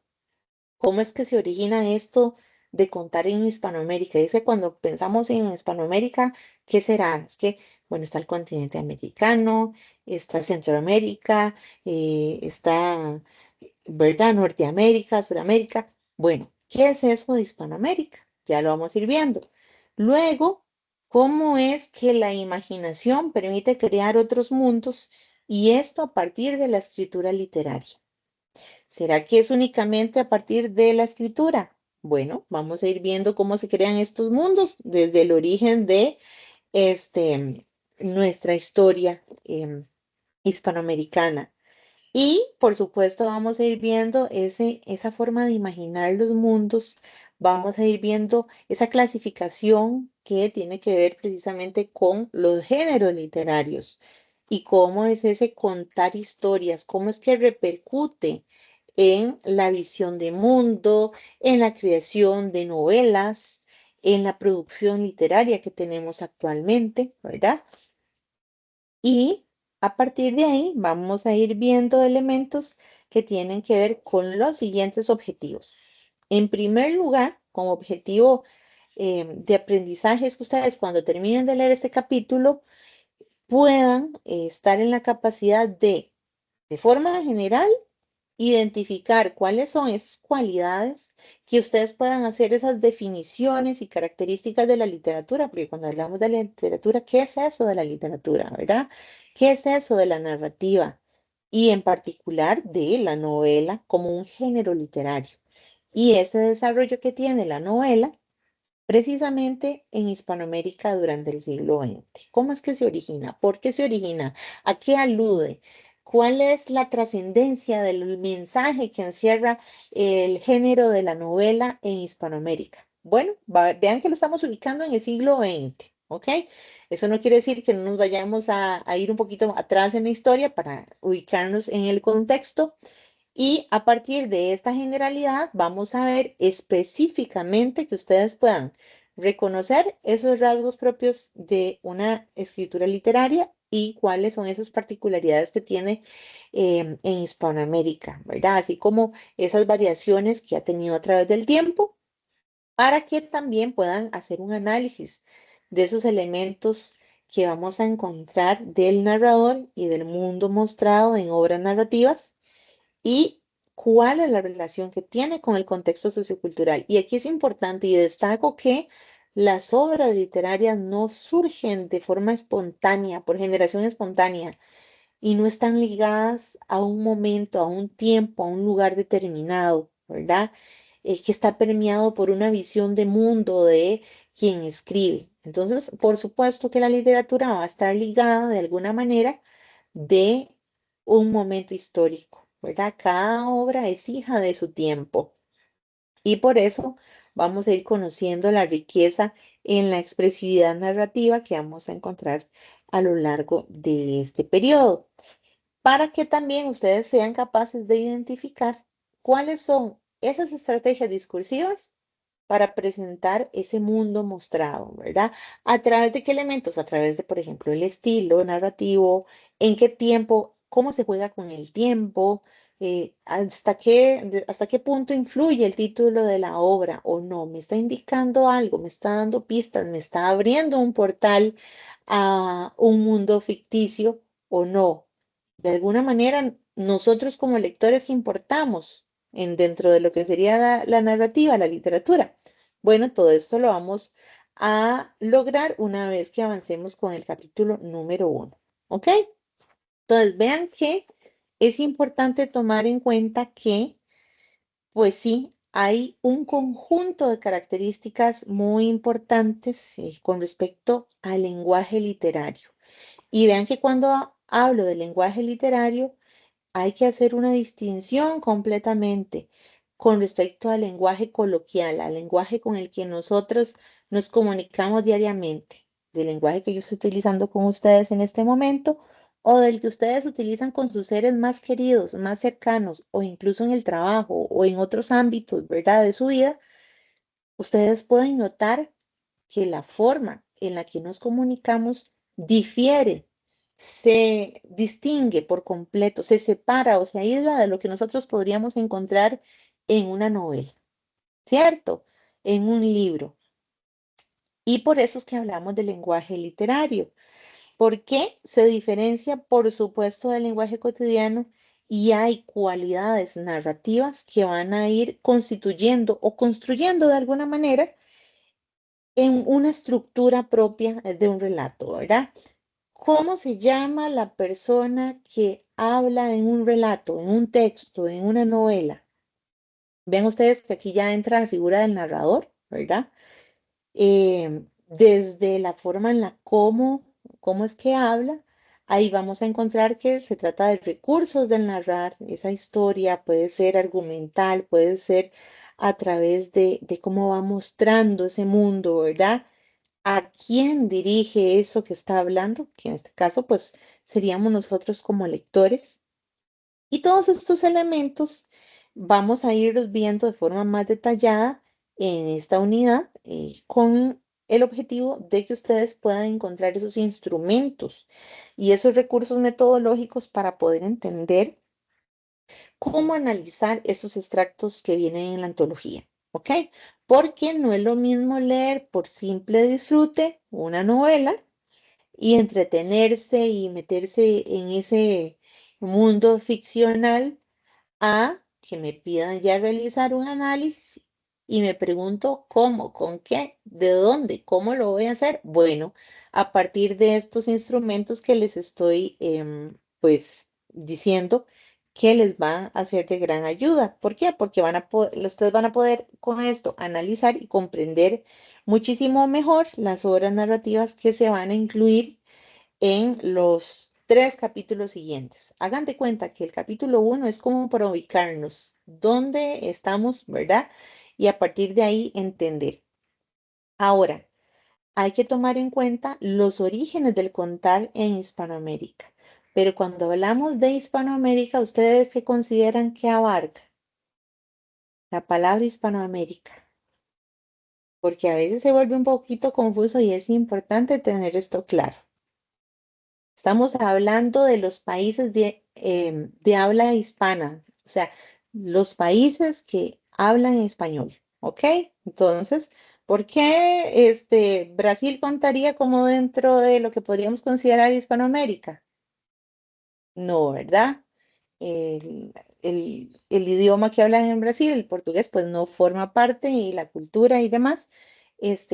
¿Cómo es que se origina esto de contar en Hispanoamérica? Dice, cuando pensamos en Hispanoamérica, ¿qué será? Es que, bueno, está el continente americano, está Centroamérica, está, ¿verdad? Norteamérica, Suramérica. Bueno, ¿qué es eso de Hispanoamérica? Ya lo vamos a ir viendo. Luego, ¿cómo es que la imaginación permite crear otros mundos? Y esto a partir de la escritura literaria. ¿Será que es únicamente a partir de la escritura? Bueno, vamos a ir viendo cómo se crean estos mundos desde el origen de nuestra historia hispanoamericana. Y por supuesto vamos a ir viendo esa forma de imaginar los mundos, vamos a ir viendo esa clasificación que tiene que ver precisamente con los géneros literarios y cómo es ese contar historias, cómo es que repercute en la visión de mundo, en la creación de novelas, en la producción literaria que tenemos actualmente, ¿verdad? Y a partir de ahí vamos a ir viendo elementos que tienen que ver con los siguientes objetivos. En primer lugar, como objetivo de aprendizaje es que ustedes cuando terminen de leer este capítulo puedan estar en la capacidad de forma general, identificar cuáles son esas cualidades que ustedes puedan hacer esas definiciones y características de la literatura, porque cuando hablamos de la literatura, ¿qué es eso de la literatura, verdad? ¿Qué es eso de la narrativa? Y en particular de la novela como un género literario. Y ese desarrollo que tiene la novela precisamente en Hispanoamérica durante el siglo XX. ¿Cómo es que se origina? ¿Por qué se origina? ¿A qué alude? ¿Cuál es la trascendencia del mensaje que encierra el género de la novela en Hispanoamérica? Bueno, vean que lo estamos ubicando en el siglo XX, ¿ok? Eso no quiere decir que no nos vayamos a ir un poquito atrás en la historia para ubicarnos en el contexto, y a partir de esta generalidad vamos a ver específicamente que ustedes puedan reconocer esos rasgos propios de una escritura literaria y cuáles son esas particularidades que tiene en Hispanoamérica, ¿verdad? Así como esas variaciones que ha tenido a través del tiempo, para que también puedan hacer un análisis de esos elementos que vamos a encontrar del narrador y del mundo mostrado en obras narrativas y cuál es la relación que tiene con el contexto sociocultural. Y aquí es importante y destaco que las obras literarias no surgen de forma espontánea, por generación espontánea, y no están ligadas a un momento, a un tiempo, a un lugar determinado, ¿verdad? Que está permeado por una visión de mundo de quien escribe. Entonces, por supuesto que la literatura va a estar ligada de alguna manera de un momento histórico, ¿verdad? Cada obra es hija de su tiempo y por eso vamos a ir conociendo la riqueza en la expresividad narrativa que vamos a encontrar a lo largo de este periodo, para que también ustedes sean capaces de identificar cuáles son esas estrategias discursivas para presentar ese mundo mostrado, ¿verdad? ¿A través de qué elementos? A través de, por ejemplo, el estilo narrativo, en qué tiempo, cómo se juega con el tiempo, hasta qué punto influye el título de la obra o no, me está indicando algo, me está dando pistas, me está abriendo un portal a un mundo ficticio o no. De alguna manera, nosotros como lectores importamos dentro de lo que sería la narrativa, la literatura. Bueno, todo esto lo vamos a lograr una vez que avancemos con el capítulo número 1. ¿Ok? Entonces, vean que es importante tomar en cuenta que, pues sí, hay un conjunto de características muy importantes con respecto al lenguaje literario. Y vean que cuando hablo de lenguaje literario, hay que hacer una distinción completamente con respecto al lenguaje coloquial, al lenguaje con el que nosotros nos comunicamos diariamente, del lenguaje que yo estoy utilizando con ustedes en este momento o del que ustedes utilizan con sus seres más queridos, más cercanos o incluso en el trabajo o en otros ámbitos, ¿verdad? De su vida. Ustedes pueden notar que la forma en la que nos comunicamos difiere, se distingue por completo, se separa o se aísla de lo que nosotros podríamos encontrar en una novela, ¿cierto? En un libro. Y por eso es que hablamos de lenguaje literario. ¿Por qué se diferencia, por supuesto, del lenguaje cotidiano? Y hay cualidades narrativas que van a ir constituyendo o construyendo de alguna manera en una estructura propia de un relato, ¿verdad? ¿Cómo se llama la persona que habla en un relato, en un texto, en una novela? Ven ustedes que aquí ya entra la figura del narrador, ¿verdad? Desde la forma en la cómo es que habla, ahí vamos a encontrar que se trata de recursos del narrar. Esa historia puede ser argumental, puede ser a través de cómo va mostrando ese mundo, ¿verdad? ¿A quién dirige eso que está hablando? Que en este caso, pues, seríamos nosotros como lectores. Y todos estos elementos vamos a irlos viendo de forma más detallada en esta unidad con el objetivo de que ustedes puedan encontrar esos instrumentos y esos recursos metodológicos para poder entender cómo analizar esos extractos que vienen en la antología, ¿ok? Porque no es lo mismo leer por simple disfrute una novela y entretenerse y meterse en ese mundo ficcional a que me pidan ya realizar un análisis y me pregunto cómo, con qué, de dónde, cómo lo voy a hacer. Bueno, a partir de estos instrumentos que les estoy pues diciendo que les va a ser de gran ayuda. ¿Por qué? Porque ustedes van a poder con esto analizar y comprender muchísimo mejor las obras narrativas que se van a incluir en los 3 capítulos siguientes. Hagan de cuenta que el capítulo 1 es como para ubicarnos dónde estamos, ¿verdad? Y a partir de ahí entender. Ahora, hay que tomar en cuenta los orígenes del contar en Hispanoamérica. Pero cuando hablamos de Hispanoamérica, ¿ustedes qué consideran que abarca la palabra Hispanoamérica? Porque a veces se vuelve un poquito confuso y es importante tener esto claro. Estamos hablando de los países de habla hispana, o sea, los países que hablan español, ¿ok? Entonces, ¿por qué Brasil contaría como dentro de lo que podríamos considerar Hispanoamérica? No, ¿verdad? El, el idioma que hablan en Brasil, el portugués, pues no forma parte y la cultura y demás,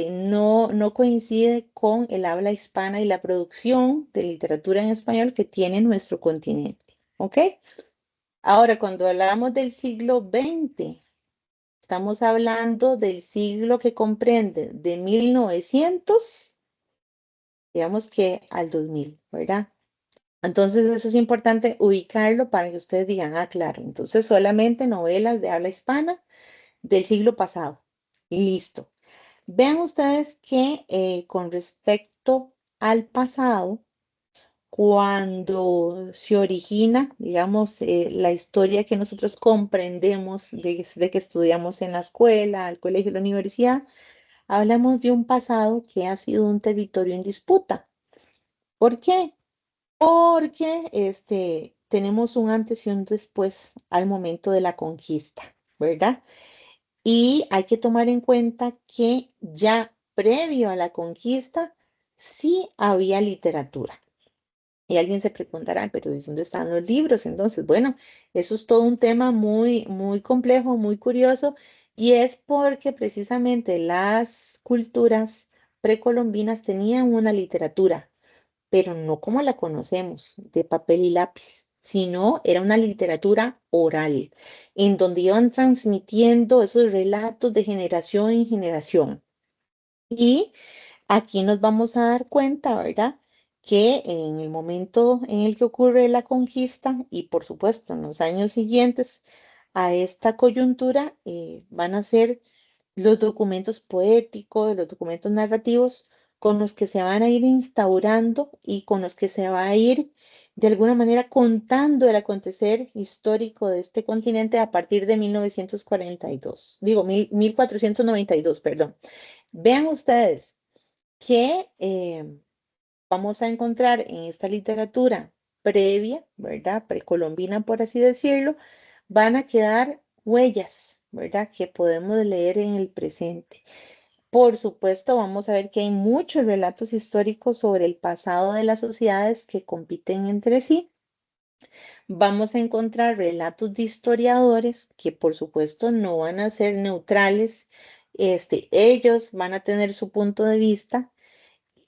no coincide con el habla hispana y la producción de literatura en español que tiene nuestro continente. ¿Ok? Ahora, cuando hablamos del siglo XX, estamos hablando del siglo que comprende de 1900, digamos que al 2000, ¿verdad? Entonces, eso es importante ubicarlo para que ustedes digan, ah, claro, entonces solamente novelas de habla hispana del siglo pasado. Y listo. Vean ustedes que con respecto al pasado, cuando se origina, digamos, la historia que nosotros comprendemos desde que estudiamos en la escuela, al colegio, la universidad, hablamos de un pasado que ha sido un territorio en disputa. ¿Por qué? Porque tenemos un antes y un después al momento de la conquista, ¿verdad? Y hay que tomar en cuenta que ya previo a la conquista sí había literatura. Y alguien se preguntará, pero ¿de dónde están los libros? Entonces, bueno, eso es todo un tema muy, muy complejo, muy curioso, y es porque precisamente las culturas precolombinas tenían una literatura, pero no como la conocemos, de papel y lápiz, sino era una literatura oral, en donde iban transmitiendo esos relatos de generación en generación. Y aquí nos vamos a dar cuenta, ¿verdad? Que en el momento en el que ocurre la conquista y por supuesto en los años siguientes a esta coyuntura van a ser los documentos poéticos, los documentos narrativos con los que se van a ir instaurando y con los que se va a ir de alguna manera contando el acontecer histórico de este continente a partir de 1942, digo, 1492, perdón. Vean ustedes que vamos a encontrar en esta literatura previa, ¿verdad? Precolombina, por así decirlo, van a quedar huellas, ¿verdad? Que podemos leer en el presente. Por supuesto, vamos a ver que hay muchos relatos históricos sobre el pasado de las sociedades que compiten entre sí. Vamos a encontrar relatos de historiadores que, por supuesto, no van a ser neutrales. Ellos van a tener su punto de vista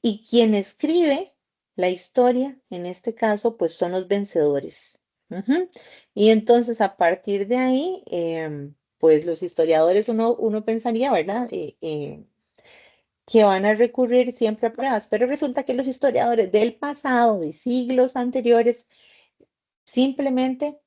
y quien escribe la historia, en este caso, pues son los vencedores. Ujú. Y entonces, a partir de ahí, pues los historiadores, uno pensaría, ¿verdad? Que van a recurrir siempre a pruebas, pero resulta que los historiadores del pasado, de siglos anteriores, simplemente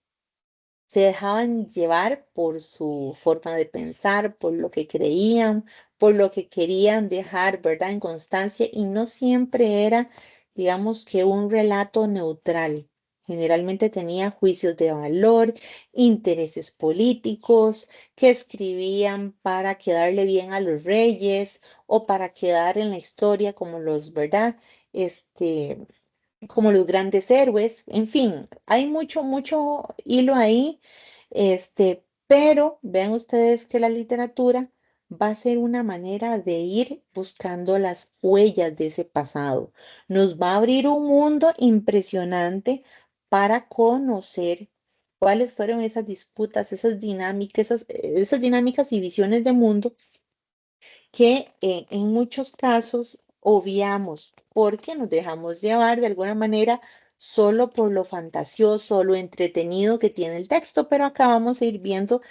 se dejaban llevar por su forma de pensar, por lo que creían, por lo que querían dejar, ¿verdad? En constancia y no siempre era, digamos que un relato neutral. Generalmente tenía juicios de valor, intereses políticos, que escribían para quedarle bien a los reyes o para quedar en la historia como los, ¿verdad? Como los grandes héroes, en fin, hay mucho, mucho hilo ahí, pero vean ustedes que la literatura va a ser una manera de ir buscando las huellas de ese pasado. Nos va a abrir un mundo impresionante para conocer cuáles fueron esas disputas, esas dinámicas y visiones de mundo que en muchos casos obviamos porque nos dejamos llevar de alguna manera solo por lo fantasioso, lo entretenido que tiene el texto, pero acá vamos a ir viendo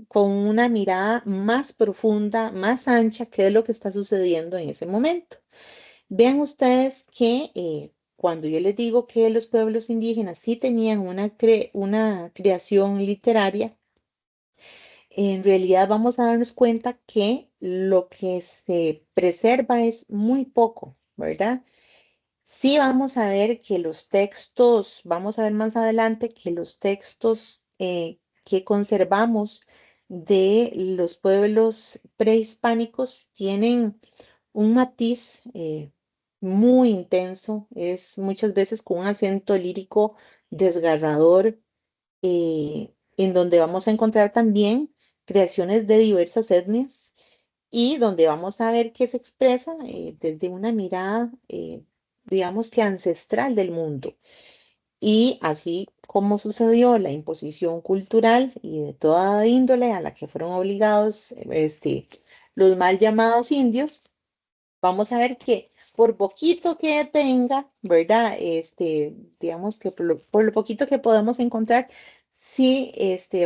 con una mirada más profunda, más ancha, qué es lo que está sucediendo en ese momento. Vean ustedes que cuando yo les digo que los pueblos indígenas sí tenían una creación literaria, en realidad vamos a darnos cuenta que lo que se preserva es muy poco, ¿verdad? Sí vamos a ver que los textos, vamos a ver más adelante que los textos que conservamos de los pueblos prehispánicos tienen un matiz muy intenso, es muchas veces con un acento lírico desgarrador, en donde vamos a encontrar también creaciones de diversas etnias y donde vamos a ver que se expresa desde una mirada, digamos que ancestral del mundo. Y así como sucedió la imposición cultural y de toda índole a la que fueron obligados los mal llamados indios, vamos a ver que por poquito que tenga, ¿verdad? Digamos que por lo poquito que podemos encontrar, sí,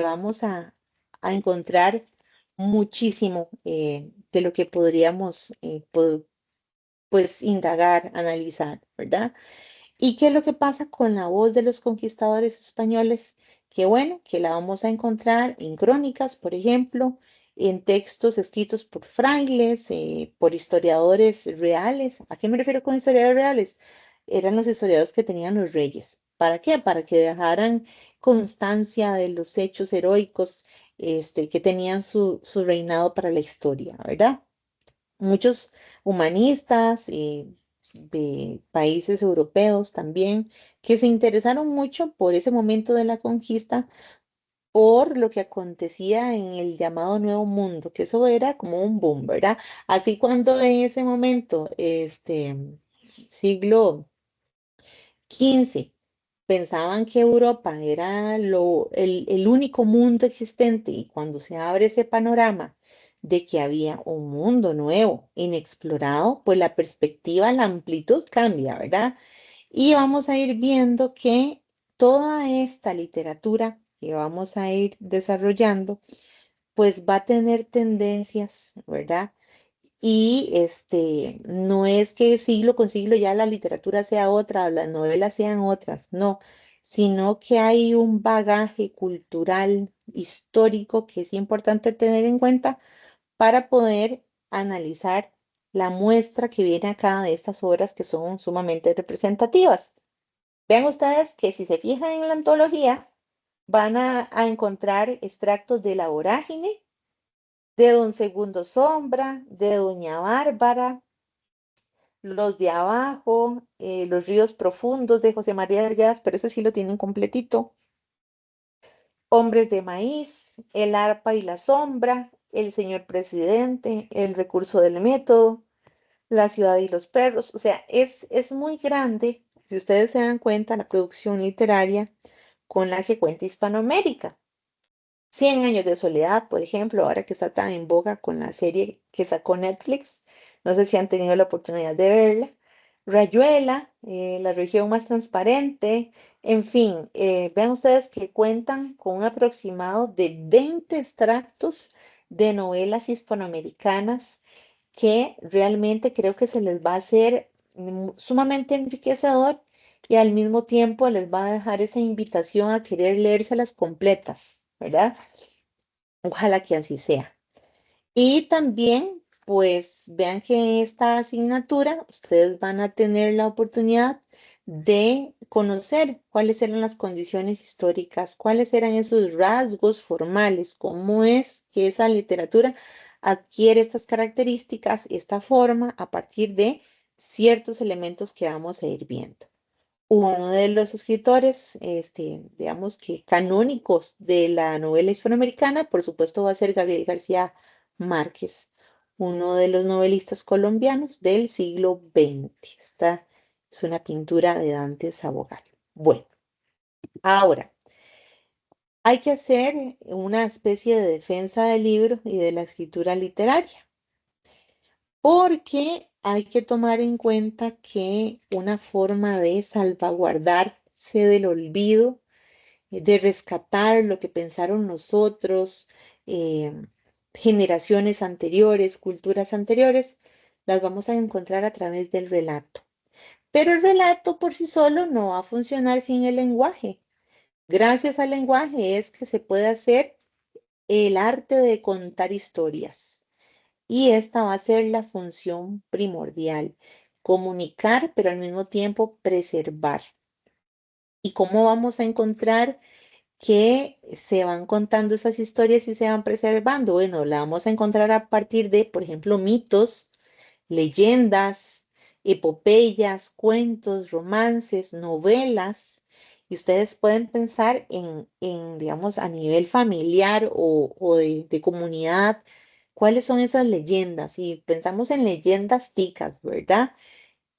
vamos a encontrar muchísimo de lo que podríamos, pues, indagar, analizar, ¿verdad? ¿Y qué es lo que pasa con la voz de los conquistadores españoles? Que bueno, que la vamos a encontrar en crónicas, por ejemplo, en textos escritos por frailes, por historiadores reales. ¿A qué me refiero con historiadores reales? Eran los historiadores que tenían los reyes. ¿Para qué? Para que dejaran constancia de los hechos heroicos que tenían su reinado para la historia, ¿verdad? Muchos humanistas de países europeos también que se interesaron mucho por ese momento de la conquista, por lo que acontecía en el llamado Nuevo Mundo, que eso era como un boom, ¿verdad? Así cuando en ese momento, siglo XV, pensaban que Europa era el único mundo existente y cuando se abre ese panorama de que había un mundo nuevo, inexplorado, pues la perspectiva, la amplitud cambia, ¿verdad? Y vamos a ir viendo que toda esta literatura que vamos a ir desarrollando, pues va a tener tendencias, ¿verdad? Y no es que siglo con siglo ya la literatura sea otra o las novelas sean otras, no, sino que hay un bagaje cultural, histórico que es importante tener en cuenta para poder analizar la muestra que viene acá de estas obras que son sumamente representativas. Vean ustedes que si se fijan en la antología, van a encontrar extractos de La Vorágine, de Don Segundo Sombra, de Doña Bárbara, Los de Abajo, Los Ríos Profundos de José María Díaz, pero ese sí lo tienen completito. Hombres de Maíz, El Arpa y la Sombra, El Señor Presidente, El Recurso del Método, La Ciudad y los Perros. O sea, es muy grande, si ustedes se dan cuenta, la producción literaria con la que cuenta Hispanoamérica. Cien años de soledad, por ejemplo, ahora que está tan en boga con la serie que sacó Netflix, no sé si han tenido la oportunidad de verla. Rayuela, La región más transparente, en fin, vean ustedes que cuentan con un aproximado de 20 extractos de novelas hispanoamericanas que realmente creo que se les va a hacer sumamente enriquecedor y al mismo tiempo les va a dejar esa invitación a querer leérselas completas, ¿verdad? Ojalá que así sea. Y también, pues vean que en esta asignatura ustedes van a tener la oportunidad de conocer cuáles eran las condiciones históricas, cuáles eran esos rasgos formales, cómo es que esa literatura adquiere estas características, esta forma a partir de ciertos elementos que vamos a ir viendo. Uno de los escritores, digamos que canónicos de la novela hispanoamericana, por supuesto, va a ser Gabriel García Márquez, uno de los novelistas colombianos del siglo XX. Esta es una pintura de Dante Sabogal. Bueno, ahora, hay que hacer una especie de defensa del libro y de la escritura literaria, porque hay que tomar en cuenta que una forma de salvaguardarse del olvido, de rescatar lo que pensaron los otros, eh, generaciones anteriores, culturas anteriores, las vamos a encontrar a través del relato. Pero el relato por sí solo no va a funcionar sin el lenguaje. Gracias al lenguaje es que se puede hacer el arte de contar historias. Y esta va a ser la función primordial, comunicar, pero al mismo tiempo preservar. ¿Y cómo vamos a encontrar que se van contando esas historias y se van preservando? Bueno, la vamos a encontrar a partir de, por ejemplo, mitos, leyendas, epopeyas, cuentos, romances, novelas. Y ustedes pueden pensar digamos, a nivel familiar o de comunidad, cuáles son esas leyendas. Y pensamos en leyendas ticas, ¿verdad?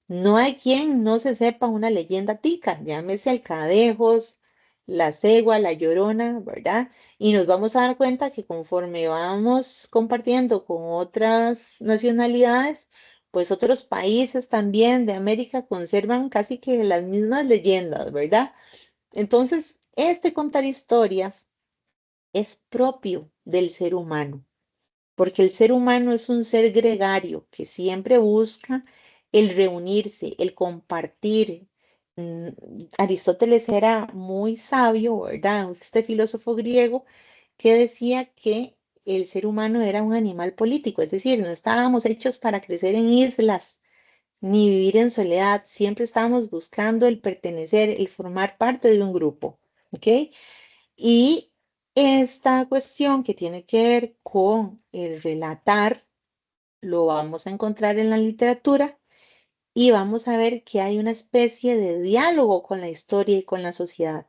No hay quien no se sepa una leyenda tica, llámese Alcadejos, la Cegua, la Llorona, ¿verdad? Y nos vamos a dar cuenta que conforme vamos compartiendo con otras nacionalidades, pues otros países también de América conservan casi que las mismas leyendas, ¿verdad? Entonces, este contar historias es propio del ser humano, porque el ser humano es un ser gregario que siempre busca el reunirse, el compartir. Mm, Aristóteles era muy sabio, ¿verdad? Este filósofo griego que decía que el ser humano era un animal político, es decir, no estábamos hechos para crecer en islas ni vivir en soledad, siempre estábamos buscando el pertenecer, el formar parte de un grupo, ¿ok? Y esta cuestión que tiene que ver con el relatar, lo vamos a encontrar en la literatura y vamos a ver que hay una especie de diálogo con la historia y con la sociedad.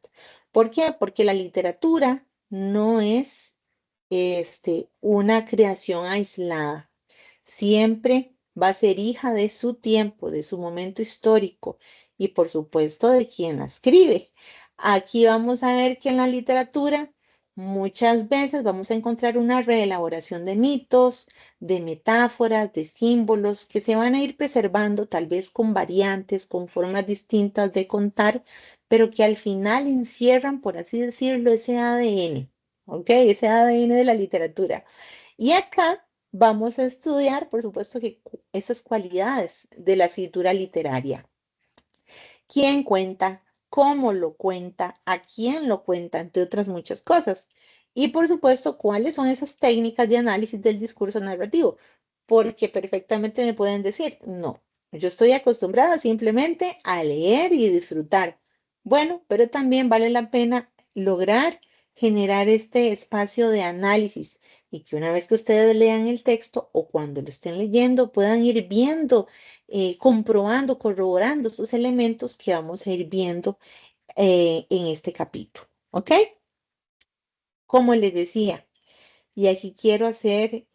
¿Por qué? Porque la literatura no es una creación aislada. Siempre va a ser hija de su tiempo, de su momento histórico y por supuesto de quien la escribe. Aquí vamos a ver que en la literatura muchas veces vamos a encontrar una reelaboración de mitos, de metáforas, de símbolos que se van a ir preservando tal vez con variantes, con formas distintas de contar, pero que al final encierran, por así decirlo, ese ADN, ¿ok? Ese ADN de la literatura. Y acá vamos a estudiar, por supuesto, que esas cualidades de la escritura literaria. ¿Quién cuenta? ¿Cómo lo cuenta? ¿A quién lo cuenta? Entre otras muchas cosas. Y por supuesto, ¿cuáles son esas técnicas de análisis del discurso narrativo? Porque perfectamente me pueden decir, no, yo estoy acostumbrada simplemente a leer y disfrutar. Bueno, pero también vale la pena lograr generar este espacio de análisis y que una vez que ustedes lean el texto o cuando lo estén leyendo puedan ir viendo, comprobando, corroborando estos elementos que vamos a ir viendo en este capítulo. ¿Ok? Como les decía, y aquí quiero hacer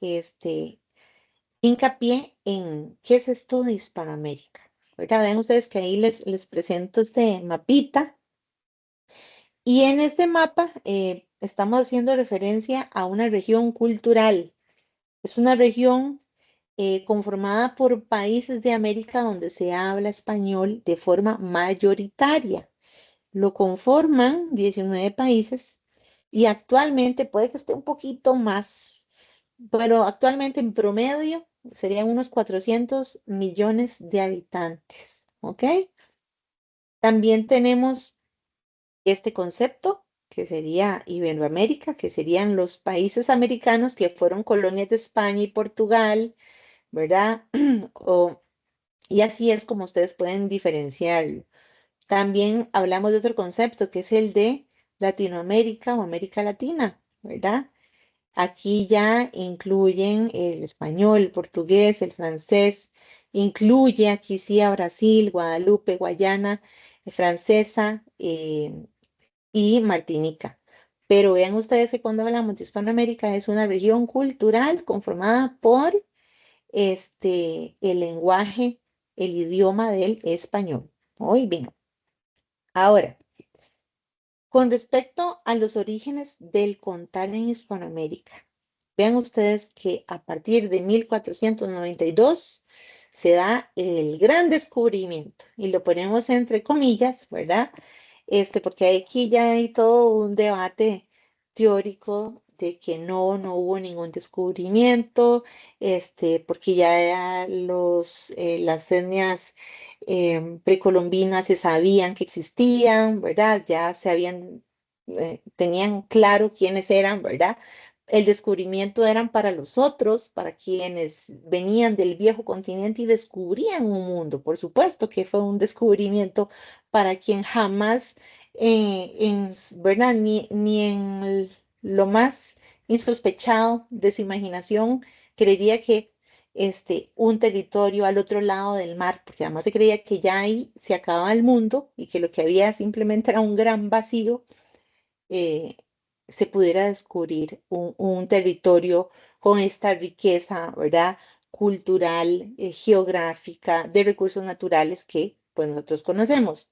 hincapié en qué es esto de Hispanoamérica. Ahora ven ustedes que ahí les presento este mapita. Y en este mapa estamos haciendo referencia a una región cultural. Es una región conformada por países de América donde se habla español de forma mayoritaria. Lo conforman 19 países y actualmente puede que esté un poquito más, pero actualmente en promedio serían unos 400 millones de habitantes. ¿Ok? También tenemos este concepto que sería Iberoamérica, que serían los países americanos que fueron colonias de España y Portugal, ¿verdad? Y así es como ustedes pueden diferenciarlo. También hablamos de otro concepto que es el de Latinoamérica o América Latina, ¿verdad? Aquí ya incluyen el español, el portugués, el francés, incluye aquí sí a Brasil, Guadalupe, Guayana, francesa y Martinica. Pero vean ustedes que cuando hablamos de Hispanoamérica es una región cultural conformada por el lenguaje, el idioma del español. Muy bien. Ahora, Con respecto a los orígenes del contar en Hispanoamérica, vean ustedes que a partir de 1492 se da el gran descubrimiento, y lo ponemos entre comillas, ¿verdad? Porque aquí ya hay todo un debate teórico de que no hubo ningún descubrimiento, porque ya las etnias precolombinas se sabían que existían, ¿verdad? Ya tenían claro quiénes eran, ¿verdad? El descubrimiento eran para los otros, para quienes venían del viejo continente y descubrían un mundo. Por supuesto que fue un descubrimiento para quien jamás, ¿verdad? Ni en lo más insospechado de su imaginación creería que un territorio al otro lado del mar, porque además se creía que ya ahí se acababa el mundo y que lo que había simplemente era un gran vacío, eh, se pudiera descubrir un territorio con esta riqueza, ¿verdad? Cultural, geográfica, de recursos naturales que pues nosotros conocemos.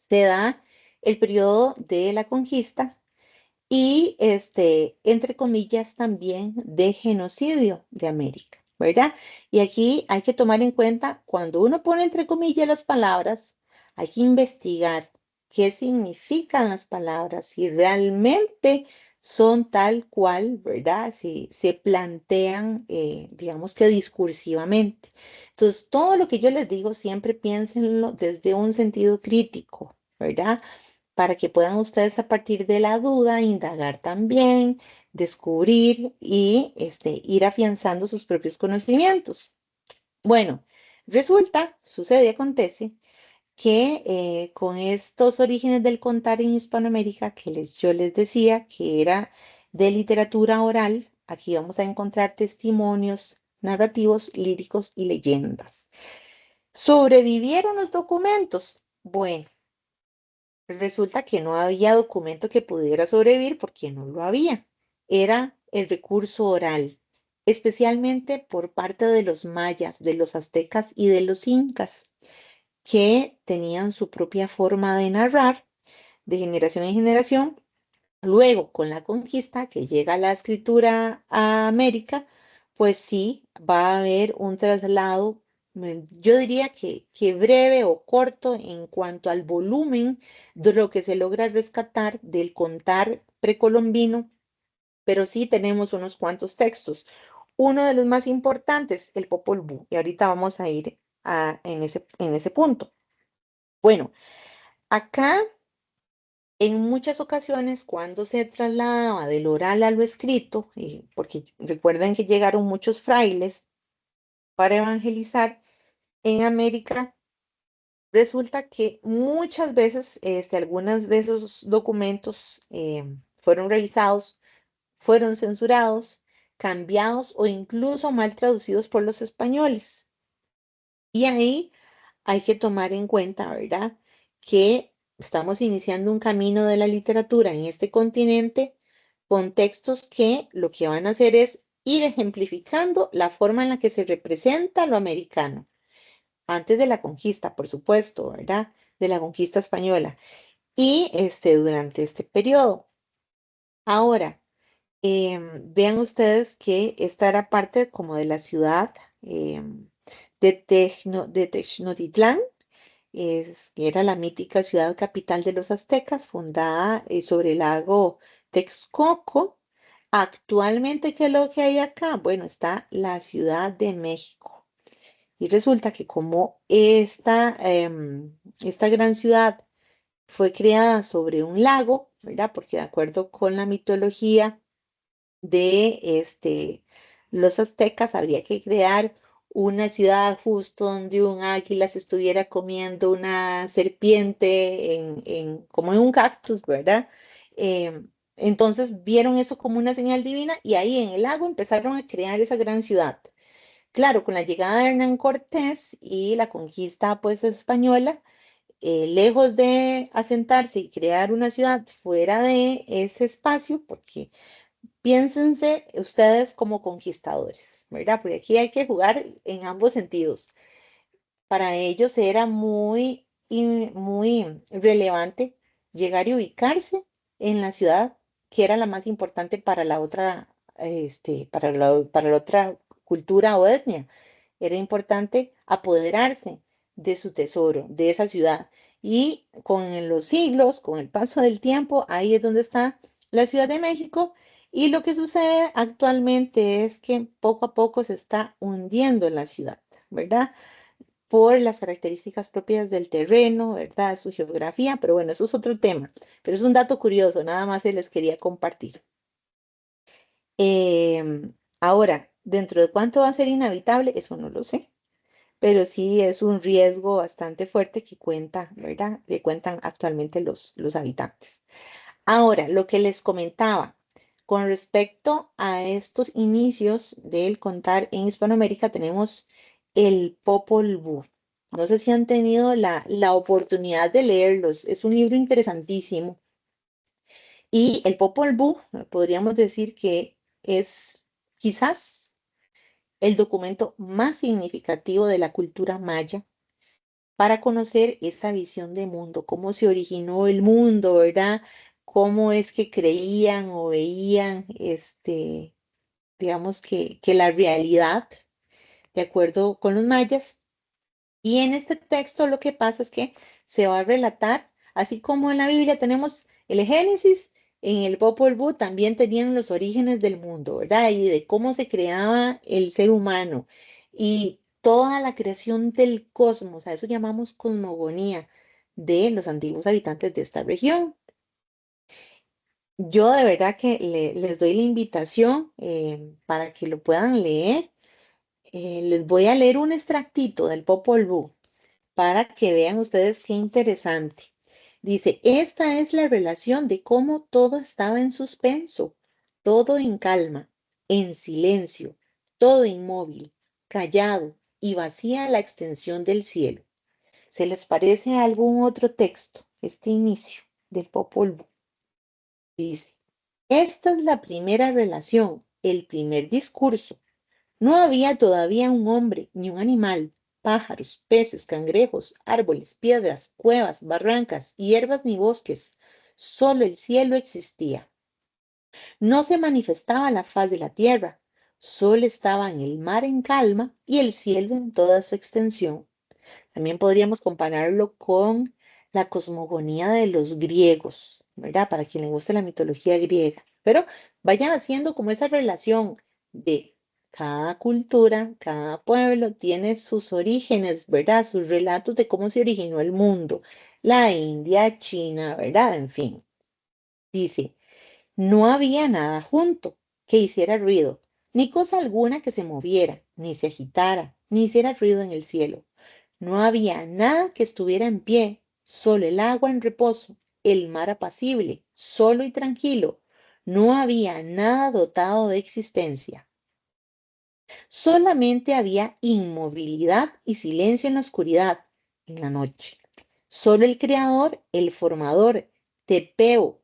Se da el periodo de la conquista y entre comillas, también de genocidio de América, ¿verdad? Y aquí hay que tomar en cuenta, cuando uno pone entre comillas las palabras, hay que investigar qué significan las palabras, si realmente son tal cual, ¿verdad? Si se plantean, digamos que discursivamente. Entonces, todo lo que yo les digo, siempre piénsenlo desde un sentido crítico, ¿verdad? Para que puedan ustedes a partir de la duda indagar también, descubrir y ir afianzando sus propios conocimientos. Bueno, resulta, sucede y acontece que con estos orígenes del contar en Hispanoamérica que yo les decía que era de literatura oral, aquí vamos a encontrar testimonios narrativos, líricos y leyendas. ¿Sobrevivieron los documentos? Bueno, resulta que no había documento que pudiera sobrevivir porque no lo había. Era el recurso oral, especialmente por parte de los mayas, de los aztecas y de los incas, que tenían su propia forma de narrar de generación en generación. Luego, con la conquista que llega la escritura a América, pues sí, va a haber un traslado, yo diría que breve o corto en cuanto al volumen de lo que se logra rescatar del contar precolombino, pero sí tenemos unos cuantos textos. Uno de los más importantes, el Popol Vuh, y ahorita vamos a ir en ese punto. Bueno, acá en muchas ocasiones, cuando se trasladaba del oral a lo escrito, porque recuerden que llegaron muchos frailes para evangelizar en América, resulta que muchas veces algunos de esos documentos fueron revisados, fueron censurados, cambiados o incluso mal traducidos por los españoles. Y ahí hay que tomar en cuenta, ¿verdad? Que estamos iniciando un camino de la literatura en este continente con textos que lo que van a hacer es ir ejemplificando la forma en la que se representa lo americano, antes de la conquista, por supuesto, ¿verdad? De la conquista española y durante este periodo. Ahora, vean ustedes que esta era parte como de la ciudad de Tenochtitlán, que era la mítica ciudad capital de los aztecas, fundada sobre el lago Texcoco. Actualmente, ¿qué es lo que hay acá? Bueno, está la Ciudad de México. Y resulta que como esta gran ciudad fue creada sobre un lago, ¿verdad? Porque de acuerdo con la mitología de los aztecas, habría que crear una ciudad justo donde un águila se estuviera comiendo una serpiente como en un cactus, ¿verdad? Entonces vieron eso como una señal divina y ahí en el lago empezaron a crear esa gran ciudad. Claro, con la llegada de Hernán Cortés y la conquista pues española, lejos de asentarse y crear una ciudad fuera de ese espacio, porque piénsense ustedes como conquistadores, ¿verdad? Porque aquí hay que jugar en ambos sentidos. Para ellos era muy relevante llegar y ubicarse en la ciudad que era la más importante para la otra, para la otra cultura o etnia. Era importante apoderarse de su tesoro, de esa ciudad. Y con los siglos, con el paso del tiempo, ahí es donde está la Ciudad de México. Y lo que sucede actualmente es que poco a poco se está hundiendo la ciudad, ¿verdad? Por las características propias del terreno, ¿verdad? Su geografía, pero bueno, eso es otro tema. Pero es un dato curioso, nada más se les quería compartir. Ahora, ¿dentro de cuánto va a ser inhabitable? Eso no lo sé, pero sí es un riesgo bastante fuerte que cuenta, ¿verdad? Que cuentan actualmente los habitantes. Ahora, lo que les comentaba con respecto a estos inicios del contar en Hispanoamérica, tenemos el Popol Vuh. No sé si han tenido la oportunidad de leerlos. Es un libro interesantísimo. Y el Popol Vuh, podríamos decir que es quizás el documento más significativo de la cultura maya para conocer esa visión de mundo, cómo se originó el mundo, ¿verdad? Cómo es que creían o veían, digamos que la realidad, de acuerdo con los mayas. Y en este texto lo que pasa es que se va a relatar, así como en la Biblia tenemos el Génesis, en el Popol Vuh también tenían los orígenes del mundo, ¿verdad? Y de cómo se creaba el ser humano y toda la creación del cosmos, a eso llamamos cosmogonía de los antiguos habitantes de esta región. Yo de verdad que les doy la invitación para que lo puedan leer. Les voy a leer un extractito del Popol Vuh para que vean ustedes qué interesante. Dice, esta es la relación de cómo todo estaba en suspenso, todo en calma, en silencio, todo inmóvil, callado y vacía la extensión del cielo. ¿Se les parece a algún otro texto este inicio del Popol Vuh? Dice, esta es la primera relación, el primer discurso. No había todavía un hombre ni un animal, pájaros, peces, cangrejos, árboles, piedras, cuevas, barrancas, hierbas ni bosques. Solo el cielo existía. No se manifestaba la faz de la tierra, solo estaban el mar en calma y el cielo en toda su extensión. También podríamos compararlo con la cosmogonía de los griegos, ¿verdad? Para quien le guste la mitología griega. Pero vayan haciendo como esa relación de cada cultura, cada pueblo tiene sus orígenes, ¿verdad? Sus relatos de cómo se originó el mundo. La India, China, ¿verdad? En fin. Dice, no había nada junto que hiciera ruido, ni cosa alguna que se moviera, ni se agitara, ni hiciera ruido en el cielo. No había nada que estuviera en pie, solo el agua en reposo, el mar apacible, solo y tranquilo. No había nada dotado de existencia. Solamente había inmovilidad y silencio en la oscuridad, en la noche. Solo el creador, el formador, Tepeo,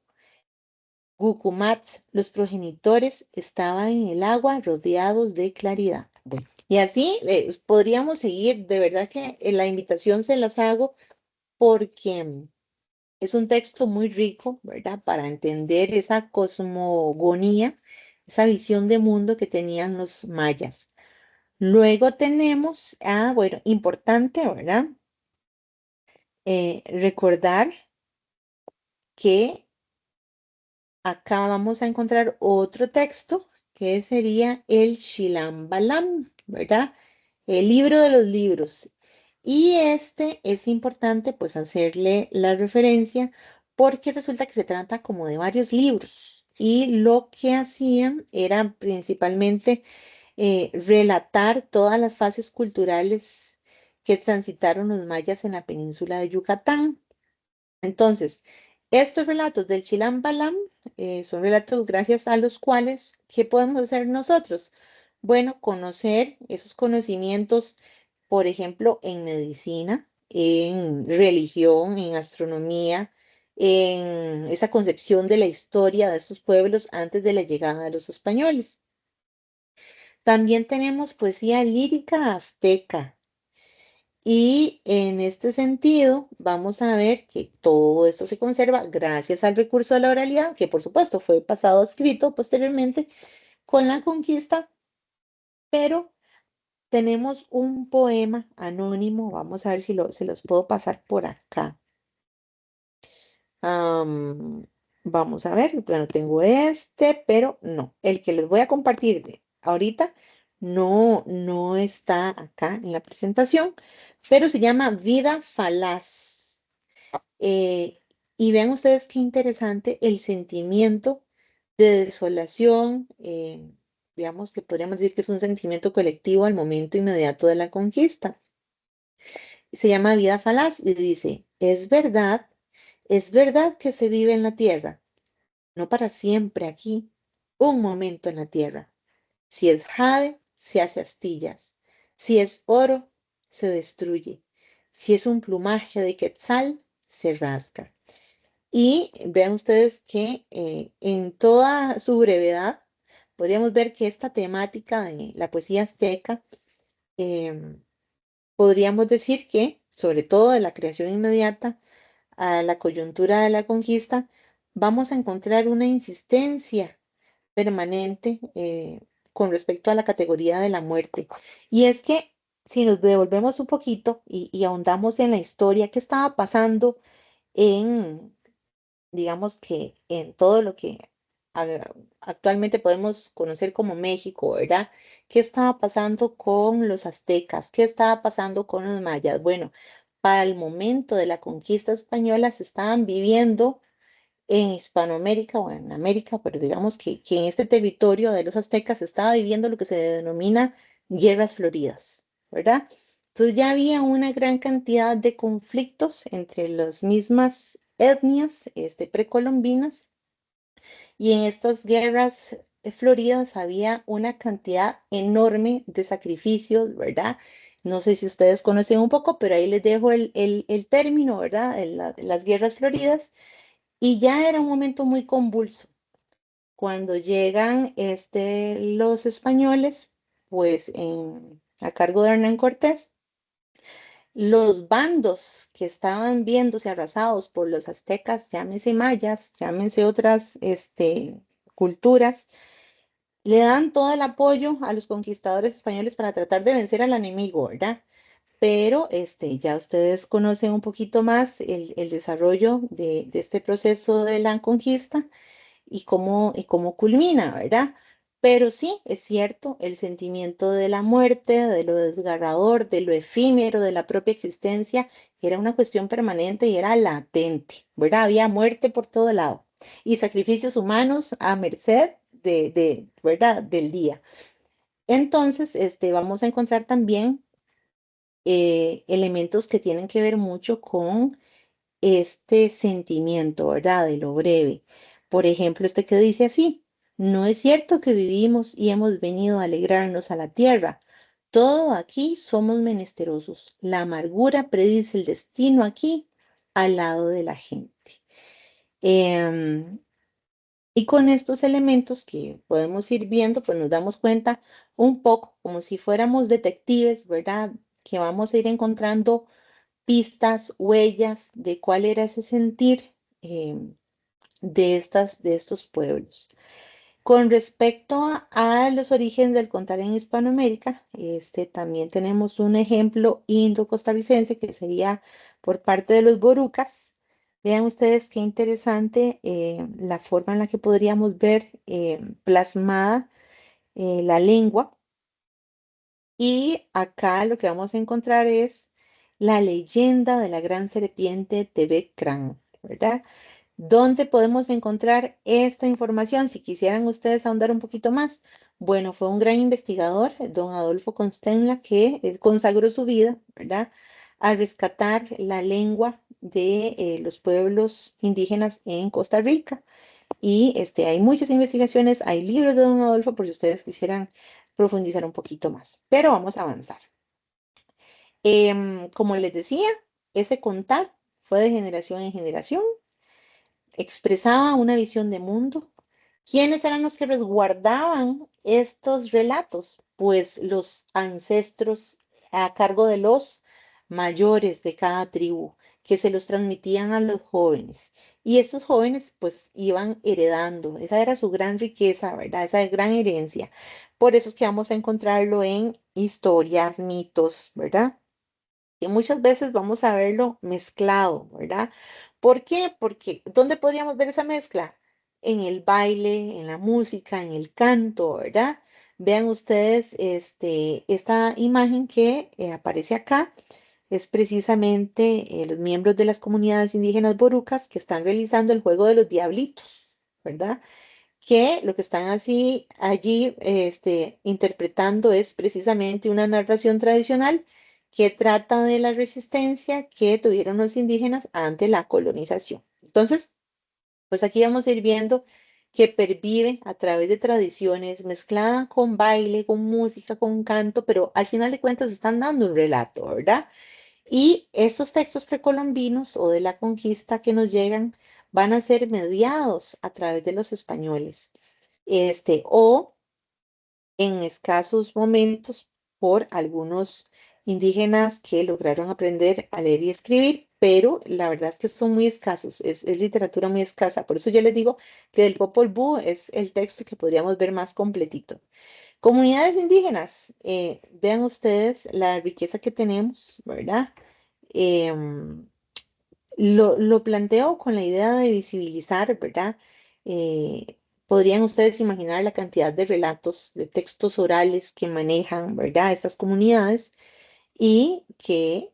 Gucumatz, los progenitores estaban en el agua rodeados de claridad. Bueno, y así podríamos seguir, de verdad que la invitación se las hago porque es un texto muy rico, ¿verdad? Para entender esa cosmogonía, esa visión de mundo que tenían los mayas. Luego tenemos, bueno, importante, ¿verdad? Recordar que acá vamos a encontrar otro texto que sería el Shilambalam, ¿verdad? El libro de los libros. Y este es importante pues hacerle la referencia porque resulta que se trata como de varios libros y lo que hacían era principalmente relatar todas las fases culturales que transitaron los mayas en la península de Yucatán. Entonces, estos relatos del Chilam Balam son relatos gracias a los cuales, ¿qué podemos hacer nosotros? Bueno, conocer esos conocimientos, por ejemplo, en medicina, en religión, en astronomía, en esa concepción de la historia de estos pueblos antes de la llegada de los españoles. También tenemos poesía lírica azteca Y en este sentido, vamos a ver que todo esto se conserva gracias al recurso de la oralidad, que por supuesto fue pasado a escrito posteriormente con la conquista, pero tenemos un poema anónimo, vamos a ver si se los puedo pasar por acá. Am, Vamos a ver, bueno, tengo este, pero no, el que les voy a compartir ahorita no está acá en la presentación, pero se llama Vida Falaz. Eh, y vean ustedes qué interesante el sentimiento de desolación, digamos que podríamos decir que es un sentimiento colectivo al momento inmediato de la conquista. Se llama Vida Falaz y dice, es verdad que se vive en la tierra, no para siempre aquí, un momento en la tierra. Si es jade, se hace astillas. Si es oro, se destruye. Si es un plumaje de quetzal, se rasga. Y vean ustedes que en toda su brevedad podríamos ver que esta temática de la poesía azteca, em, podríamos decir que, sobre todo de la creación inmediata a la coyuntura de la conquista, vamos a encontrar una insistencia permanente con respecto a la categoría de la muerte. Y es que si nos devolvemos un poquito y ahondamos en la historia, ¿qué estaba pasando en, digamos que en todo lo que a- actualmente podemos conocer como México, ¿verdad? ¿Qué estaba pasando con los aztecas? ¿Qué estaba pasando con los mayas? Bueno, para el momento de la conquista española se estaban viviendo en Hispanoamérica o en América, pero digamos que en este territorio de los aztecas se estaba viviendo lo que se denomina guerras floridas, ¿verdad? Entonces ya había una gran cantidad de conflictos entre las mismas etnias precolombinas y en estas guerras floridas había una cantidad enorme de sacrificios, ¿verdad? No sé si ustedes conocen un poco, pero ahí les dejo el término, ¿verdad? De las guerras floridas. Y ya era un momento muy convulso. Cuando llegan los españoles, pues a cargo de Hernán Cortés, los bandos que estaban viéndose arrasados por los aztecas, llámense mayas, llámense otras culturas, le dan todo el apoyo a los conquistadores españoles para tratar de vencer al enemigo, ¿verdad? Pero ya ustedes conocen un poquito más el desarrollo de este proceso de la conquista y cómo culmina, ¿verdad? Pero sí, es cierto, el sentimiento de la muerte, de lo desgarrador, de lo efímero, de la propia existencia, era una cuestión permanente y era latente, ¿verdad? Había muerte por todo lado y sacrificios humanos a merced ¿verdad? Del día. Entonces, vamos a encontrar también elementos que tienen que ver mucho con este sentimiento, ¿verdad? De lo breve. Por ejemplo, este que dice así, no es cierto que vivimos y hemos venido a alegrarnos a la tierra. Todo aquí somos menesterosos. La amargura predice el destino aquí al lado de la gente. Em, y con estos elementos que podemos ir viendo, pues nos damos cuenta un poco como si fuéramos detectives, ¿verdad? Que vamos a ir encontrando pistas, huellas de cuál era ese sentir de estos pueblos. Con respecto a los orígenes del contar en Hispanoamérica, también tenemos un ejemplo indo-costarricense que sería por parte de los borucas. Vean ustedes qué interesante la forma en la que podríamos ver plasmada la lengua. Y acá lo que vamos a encontrar es la leyenda de la gran serpiente Tebecrán, ¿verdad? ¿Dónde podemos encontrar esta información? Si quisieran ustedes ahondar un poquito más. Bueno, fue un gran investigador, don Adolfo Constenla, que consagró su vida, ¿verdad? A rescatar la lengua de los pueblos indígenas en Costa Rica. Y hay muchas investigaciones, hay libros de don Adolfo por si ustedes quisieran profundizar un poquito más. Pero vamos a avanzar. Como les decía, ese contar fue de generación en generación, expresaba una visión de mundo. ¿Quiénes eran los que resguardaban estos relatos? Pues los ancestros a cargo de los mayores de cada tribu que se los transmitían a los jóvenes. Y estos jóvenes pues iban heredando, esa era su gran riqueza, ¿verdad? Esa gran herencia. Por eso es que vamos a encontrarlo en historias, mitos, ¿verdad? Que muchas veces vamos a verlo mezclado, ¿verdad? ¿Por qué? Porque ¿dónde podríamos ver esa mezcla? En el baile, en la música, en el canto, ¿verdad? Vean ustedes esta imagen que aparece acá, es precisamente los miembros de las comunidades indígenas borucas que están realizando el juego de los diablitos, ¿verdad? Que lo que están así allí interpretando es precisamente una narración tradicional que trata de la resistencia que tuvieron los indígenas ante la colonización. Entonces, pues aquí vamos a ir viendo que pervive a través de tradiciones mezclada con baile, con música, con canto, pero al final de cuentas están dando un relato, ¿verdad? Y estos textos precolombinos o de la conquista que nos llegan van a ser mediados a través de los españoles, o en escasos momentos por algunos indígenas que lograron aprender a leer y escribir, pero la verdad es que son muy escasos, es literatura muy escasa. Por eso yo les digo que del Popol Vuh es el texto que podríamos ver más completito. Comunidades indígenas, vean ustedes la riqueza que tenemos, ¿verdad? Em, lo planteo con la idea de visibilizar, ¿verdad? Eh, Podrían ustedes imaginar la cantidad de relatos, de textos orales que manejan, ¿verdad? Estas comunidades y que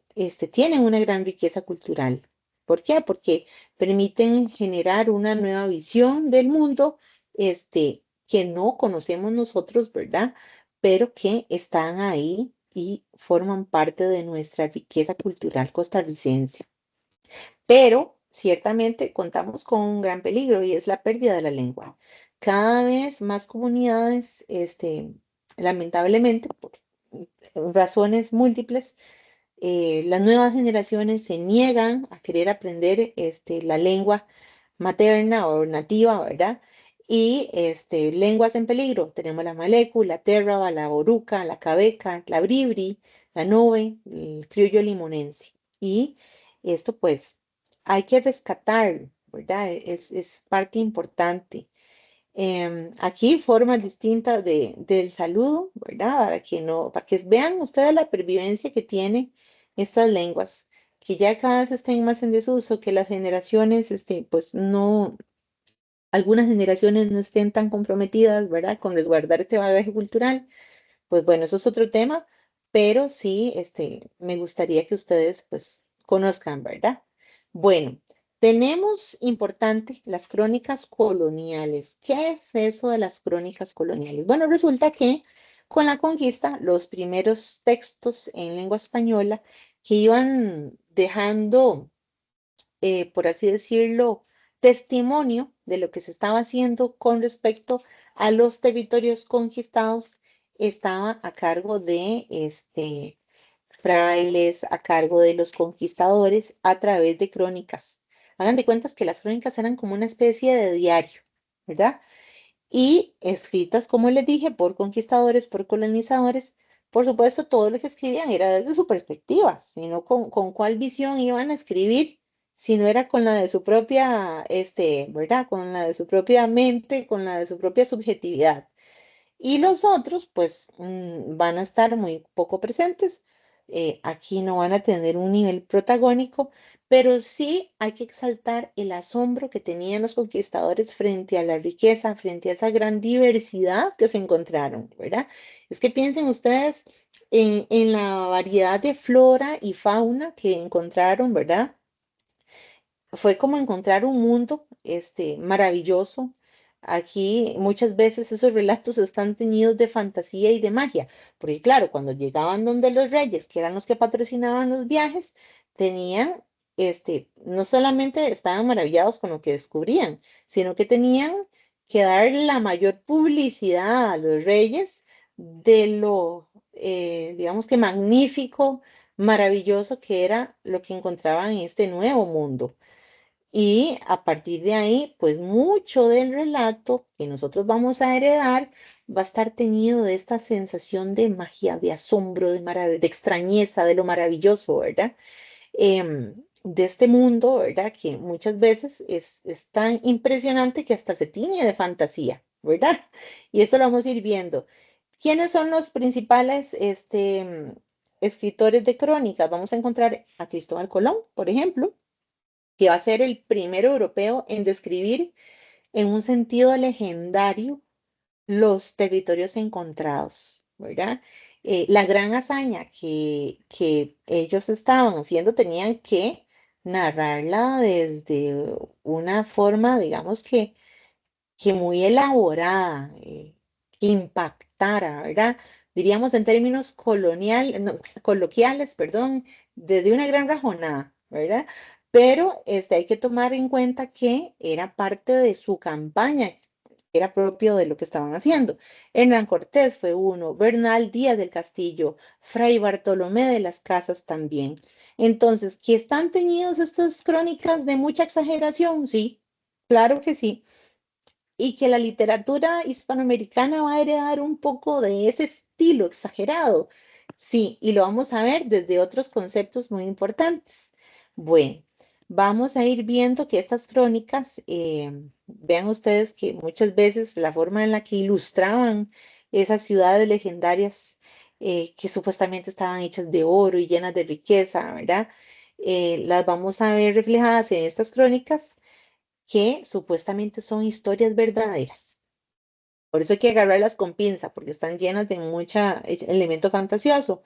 tienen una gran riqueza cultural. ¿Por qué? Porque permiten generar una nueva visión del mundo, que no conocemos nosotros, ¿verdad? Pero que están ahí y forman parte de nuestra riqueza cultural costarricense. Pero ciertamente contamos con un gran peligro y es la pérdida de la lengua. Cada vez más comunidades, lamentablemente, por razones múltiples, las nuevas generaciones se niegan a querer aprender la lengua materna o nativa, ¿verdad? Y lenguas en peligro. Tenemos la Malecu, la Terraba, la Boruca, la Cabeca, la Bribri, la Nove, el criollo limonense. Y esto pues hay que rescatarlo, ¿verdad? Es parte importante. Aquí formas distintas del saludo, ¿verdad? Para que vean ustedes la pervivencia que tienen estas lenguas, que ya cada vez estén más en desuso, que las generaciones, pues no, algunas generaciones no estén tan comprometidas, ¿verdad? Con resguardar este bagaje cultural. Pues bueno, eso es otro tema, pero sí, me gustaría que ustedes pues conozcan, ¿verdad? Bueno, tenemos importante las crónicas coloniales. ¿Qué es eso de las crónicas coloniales? Bueno, resulta que con la conquista, los primeros textos en lengua española que iban dejando, por así decirlo, testimonio de lo que se estaba haciendo con respecto a los territorios conquistados, estaba a cargo de frailes, a cargo de los conquistadores a través de crónicas. Hagan de cuentas que las crónicas eran como una especie de diario, ¿verdad? Y escritas, como les dije, por conquistadores, por colonizadores. Por supuesto, todo lo que escribían era desde su perspectiva, sino con cuál visión iban a escribir, si no era con la de su propia, ¿verdad? Con la de su propia mente, con la de su propia subjetividad. Y los otros, pues, van a estar muy poco presentes. Aquí no van a tener un nivel protagónico, pero sí hay que exaltar el asombro que tenían los conquistadores frente a la riqueza, frente a esa gran diversidad que se encontraron, ¿verdad? Es que piensen ustedes en la variedad de flora y fauna que encontraron, ¿verdad? Fue como encontrar un mundo maravilloso. Aquí muchas veces esos relatos están teñidos de fantasía y de magia, porque claro, cuando llegaban donde los reyes, que eran los que patrocinaban los viajes, tenían, no solamente estaban maravillados con lo que descubrían, sino que tenían que dar la mayor publicidad a los reyes de lo, digamos que magnífico, maravilloso que era lo que encontraban en este nuevo mundo. Y a partir de ahí, pues mucho del relato que nosotros vamos a heredar va a estar teñido de esta sensación de magia, de asombro, de extrañeza, de lo maravilloso, ¿verdad? De este mundo, ¿verdad? Que muchas veces es tan impresionante que hasta se tiñe de fantasía, ¿verdad? Y eso lo vamos a ir viendo. ¿Quiénes son los principales escritores de crónicas? Vamos a encontrar a Cristóbal Colón, por ejemplo, que va a ser el primero europeo en describir en un sentido legendario los territorios encontrados, ¿verdad? La gran hazaña que ellos estaban haciendo tenían que narrarla desde una forma, digamos que muy elaborada, que impactara, ¿verdad? Diríamos en términos no, coloquiales, perdón, desde una gran rajonada, ¿verdad? Pero hay que tomar en cuenta que era parte de su campaña, era propio de lo que estaban haciendo. Hernán Cortés fue uno, Bernal Díaz del Castillo, Fray Bartolomé de las Casas también. Entonces, ¿que están teñidos estas crónicas de mucha exageración? Sí, claro que sí, y que la literatura hispanoamericana va a heredar un poco de ese estilo exagerado. Sí, y lo vamos a ver desde otros conceptos muy importantes. Bueno, vamos a ir viendo que estas crónicas, vean ustedes que muchas veces la forma en la que ilustraban esas ciudades legendarias que supuestamente estaban hechas de oro y llenas de riqueza, ¿verdad? Las vamos a ver reflejadas en estas crónicas que supuestamente son historias verdaderas. Por eso hay que agarrarlas con pinza, porque están llenas de mucho elemento fantasioso.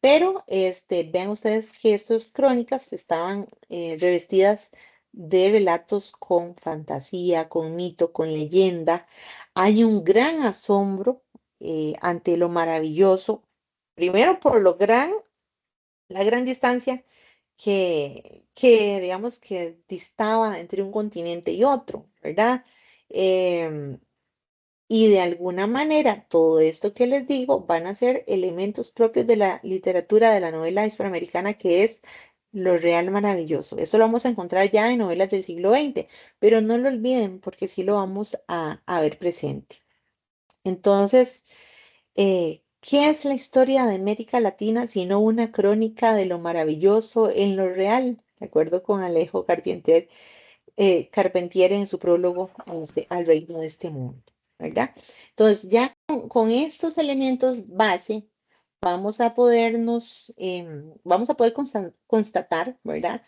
Pero vean ustedes que estas crónicas estaban revestidas de relatos con fantasía, con mito, con leyenda. Hay un gran asombro ante lo maravilloso, primero por la gran distancia digamos que distaba entre un continente y otro, ¿verdad? Em, y de alguna manera, todo esto que les digo van a ser elementos propios de la literatura de la novela hispanoamericana, que es lo real maravilloso. Eso lo vamos a encontrar ya en novelas del siglo XX, pero no lo olviden porque sí lo vamos a ver presente. Entonces, ¿qué es la historia de América Latina sino una crónica de lo maravilloso en lo real? De acuerdo con Alejo Carpentier en su prólogo al reino de este mundo, ¿verdad? Entonces, ya con estos elementos base, vamos a poder constatar, ¿verdad?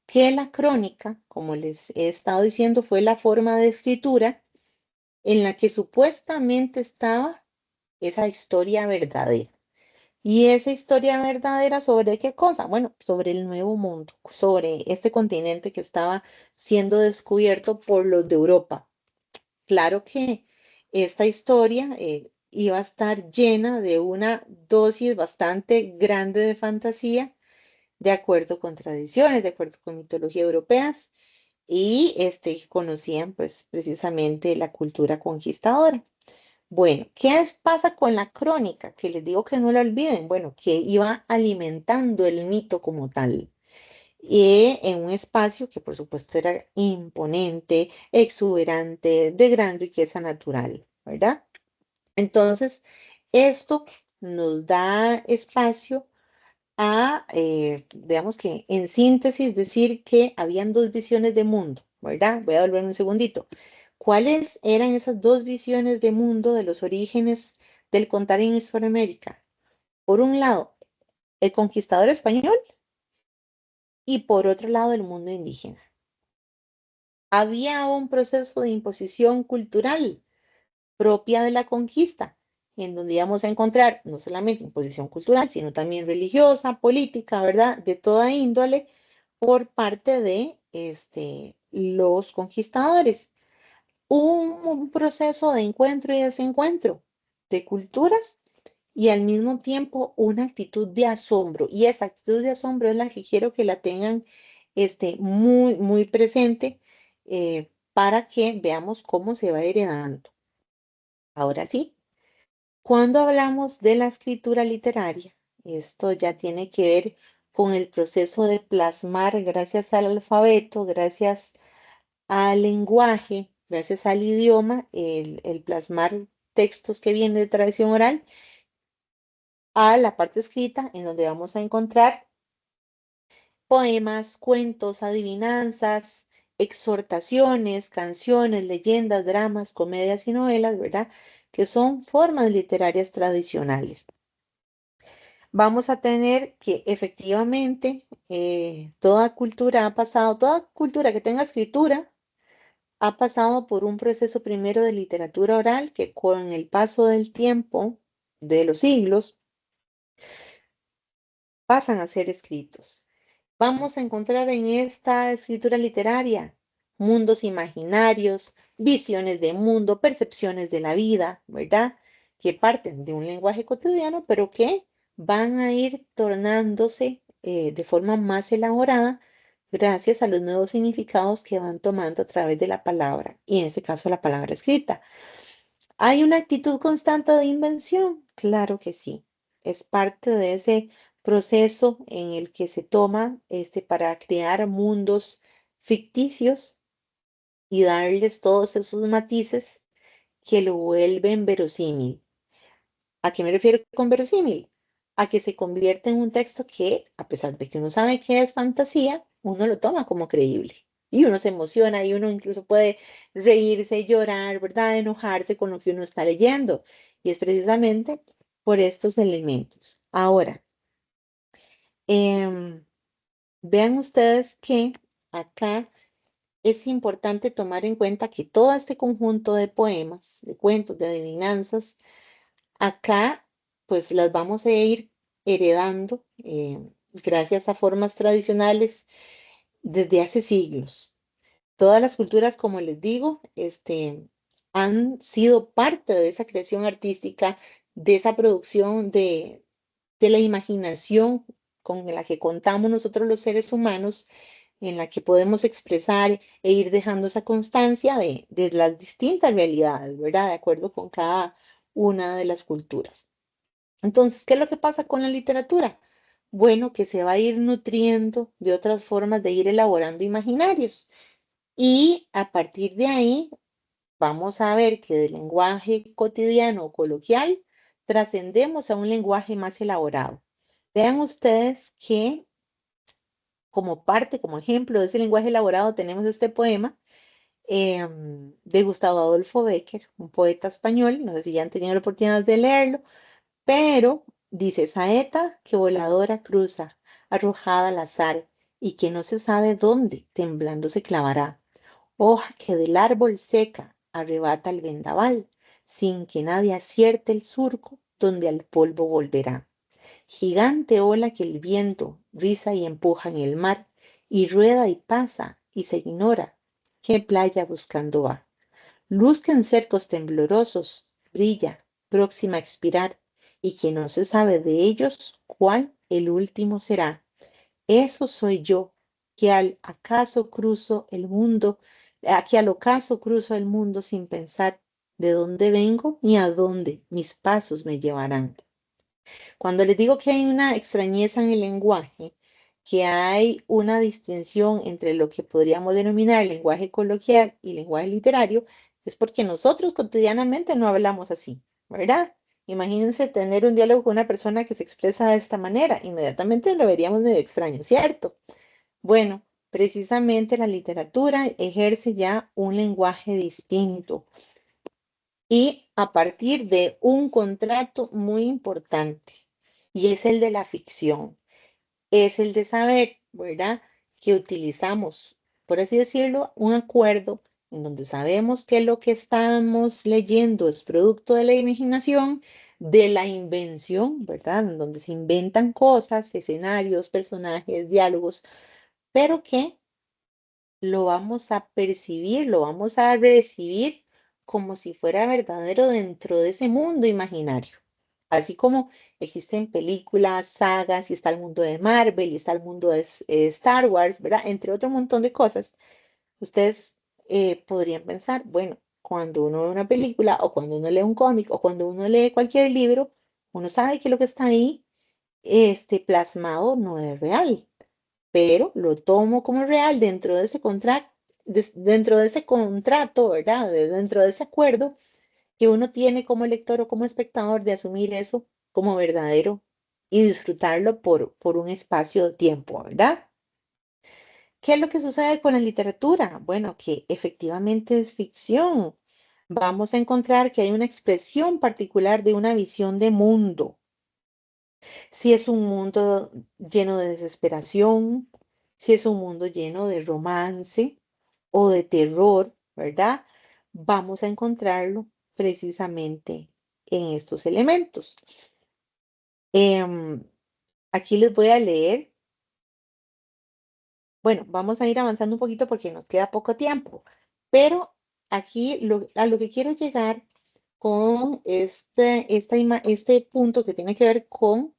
Que la crónica, como les he estado diciendo, fue la forma de escritura en la que supuestamente estaba esa historia verdadera. ¿Y esa historia verdadera sobre qué cosa? Bueno, sobre el nuevo mundo, sobre este continente que estaba siendo descubierto por los de Europa. Claro que esta historia iba a estar llena de una dosis bastante grande de fantasía, de acuerdo con tradiciones, de acuerdo con mitología europeas, y conocían pues precisamente la cultura conquistadora. Bueno, pasa con la crónica? Que les digo que no la olviden. Bueno, que iba alimentando el mito como tal. Y en un espacio que por supuesto era imponente, exuberante, de gran riqueza natural, ¿verdad? Entonces, esto nos da espacio a, digamos que en síntesis, decir que habían dos visiones de mundo, ¿verdad? Voy a volver un segundito. ¿Cuáles eran esas dos visiones de mundo de los orígenes del contar en Hispanoamérica? Por un lado, el conquistador español y por otro lado, el mundo indígena. Había un proceso de imposición cultural propia de la conquista, en donde íbamos a encontrar no solamente imposición cultural, sino también religiosa, política, ¿verdad? De toda índole por parte de los conquistadores. Un proceso de encuentro y desencuentro de culturas y al mismo tiempo una actitud de asombro. Y esa actitud de asombro es la que quiero que la tengan muy, muy presente para que veamos cómo se va heredando. Ahora sí, cuando hablamos de la escritura literaria, esto ya tiene que ver con el proceso de plasmar gracias al alfabeto, gracias al lenguaje, gracias al idioma, el plasmar textos que vienen de tradición oral a la parte escrita, en donde vamos a encontrar poemas, cuentos, adivinanzas, exhortaciones, canciones, leyendas, dramas, comedias y novelas, ¿verdad? Que son formas literarias tradicionales. Vamos a tener que efectivamente toda cultura ha pasado, toda cultura que tenga escritura ha pasado por un proceso primero de literatura oral que con el paso del tiempo, de los siglos, pasan a ser escritos. Vamos a encontrar en esta escritura literaria mundos imaginarios, visiones de mundo, percepciones de la vida, ¿verdad? Que parten de un lenguaje cotidiano, pero que van a ir tornándose de forma más elaborada gracias a los nuevos significados que van tomando a través de la palabra, y en este caso la palabra escrita. ¿Hay una actitud constante de invención? Claro que sí. Es parte de ese proceso en el que se toma para crear mundos ficticios y darles todos esos matices que lo vuelven verosímil. ¿A qué me refiero con verosímil? A que se convierte en un texto que, a pesar de que uno sabe que es fantasía, uno lo toma como creíble. Y uno se emociona y uno incluso puede reírse, llorar, ¿verdad? Enojarse con lo que uno está leyendo. Y es precisamente por estos elementos. Ahora, em, vean ustedes que acá es importante tomar en cuenta que todo este conjunto de poemas, de cuentos, de adivinanzas, acá, pues las vamos a ir heredando gracias a formas tradicionales desde hace siglos. Todas las culturas, como les digo, han sido parte de esa creación artística, de esa producción de la imaginación con la que contamos nosotros los seres humanos, en la que podemos expresar e ir dejando esa constancia de las distintas realidades, ¿verdad? De acuerdo con cada una de las culturas. Entonces, ¿qué es lo que pasa con la literatura? Bueno, que se va a ir nutriendo de otras formas de ir elaborando imaginarios. Y a partir de ahí, vamos a ver que del lenguaje cotidiano o coloquial trascendemos a un lenguaje más elaborado. Vean ustedes que como parte, como ejemplo de ese lenguaje elaborado, tenemos este poema de Gustavo Adolfo Bécquer, un poeta español. No sé si ya han tenido la oportunidad de leerlo, pero dice: saeta que voladora cruza, arrojada al azar, y que no se sabe dónde, temblando se clavará. Hoja que del árbol seca arrebata el vendaval, sin que nadie acierte el surco, donde al polvo volverá. Gigante ola que el viento riza y empuja en el mar, y rueda y pasa, y se ignora qué playa buscando va. Luz que en cercos temblorosos brilla, próxima a expirar, y que no se sabe de ellos cuál el último será. Eso soy yo, que al acaso cruzo el mundo, que al ocaso cruzo el mundo sin pensar de dónde vengo ni a dónde mis pasos me llevarán. Cuando les digo que hay una extrañeza en el lenguaje, que hay una distinción entre lo que podríamos denominar lenguaje coloquial y lenguaje literario, es porque nosotros cotidianamente no hablamos así, ¿verdad? Imagínense tener un diálogo con una persona que se expresa de esta manera, inmediatamente lo veríamos medio extraño, ¿cierto? Bueno, precisamente la literatura ejerce ya un lenguaje distinto y a partir de un contrato muy importante, y es el de la ficción, es el de saber, ¿verdad? Que utilizamos, por así decirlo, un acuerdo en donde sabemos que lo que estamos leyendo es producto de la imaginación, de la invención, ¿verdad? En donde se inventan cosas, escenarios, personajes, diálogos, pero que lo vamos a percibir, lo vamos a recibir como si fuera verdadero dentro de ese mundo imaginario. Así como existen películas, sagas, y está el mundo de Marvel, y está el mundo de Star Wars, ¿verdad? Entre otro montón de cosas, ustedes podrían pensar, bueno, cuando uno ve una película, o cuando uno lee un cómic, o cuando uno lee cualquier libro, uno sabe que lo que está ahí, plasmado no es real, pero lo tomo como real dentro de ese contrato, dentro de ese contrato, ¿verdad? Dentro de ese acuerdo, que uno tiene como lector o como espectador de asumir eso como verdadero y disfrutarlo por un espacio de tiempo, ¿verdad? ¿Qué es lo que sucede con la literatura? Bueno, que efectivamente es ficción. Vamos a encontrar que hay una expresión particular de una visión de mundo. Si es un mundo lleno de desesperación, si es un mundo lleno de romance o de terror, ¿verdad? Vamos a encontrarlo precisamente en estos elementos. Em, Aquí les voy a leer. Bueno, vamos a ir avanzando un poquito porque nos queda poco tiempo, pero aquí a lo que quiero llegar con este punto que tiene que ver con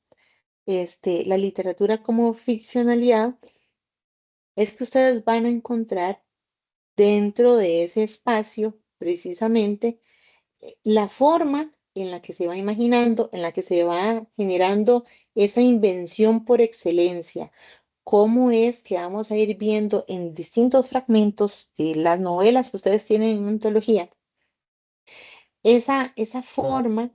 la literatura como ficcionalidad, es que ustedes van a encontrar dentro de ese espacio precisamente la forma en la que se va imaginando, en la que se va generando esa invención por excelencia. Cómo es que vamos a ir viendo en distintos fragmentos de las novelas que ustedes tienen en antología, esa forma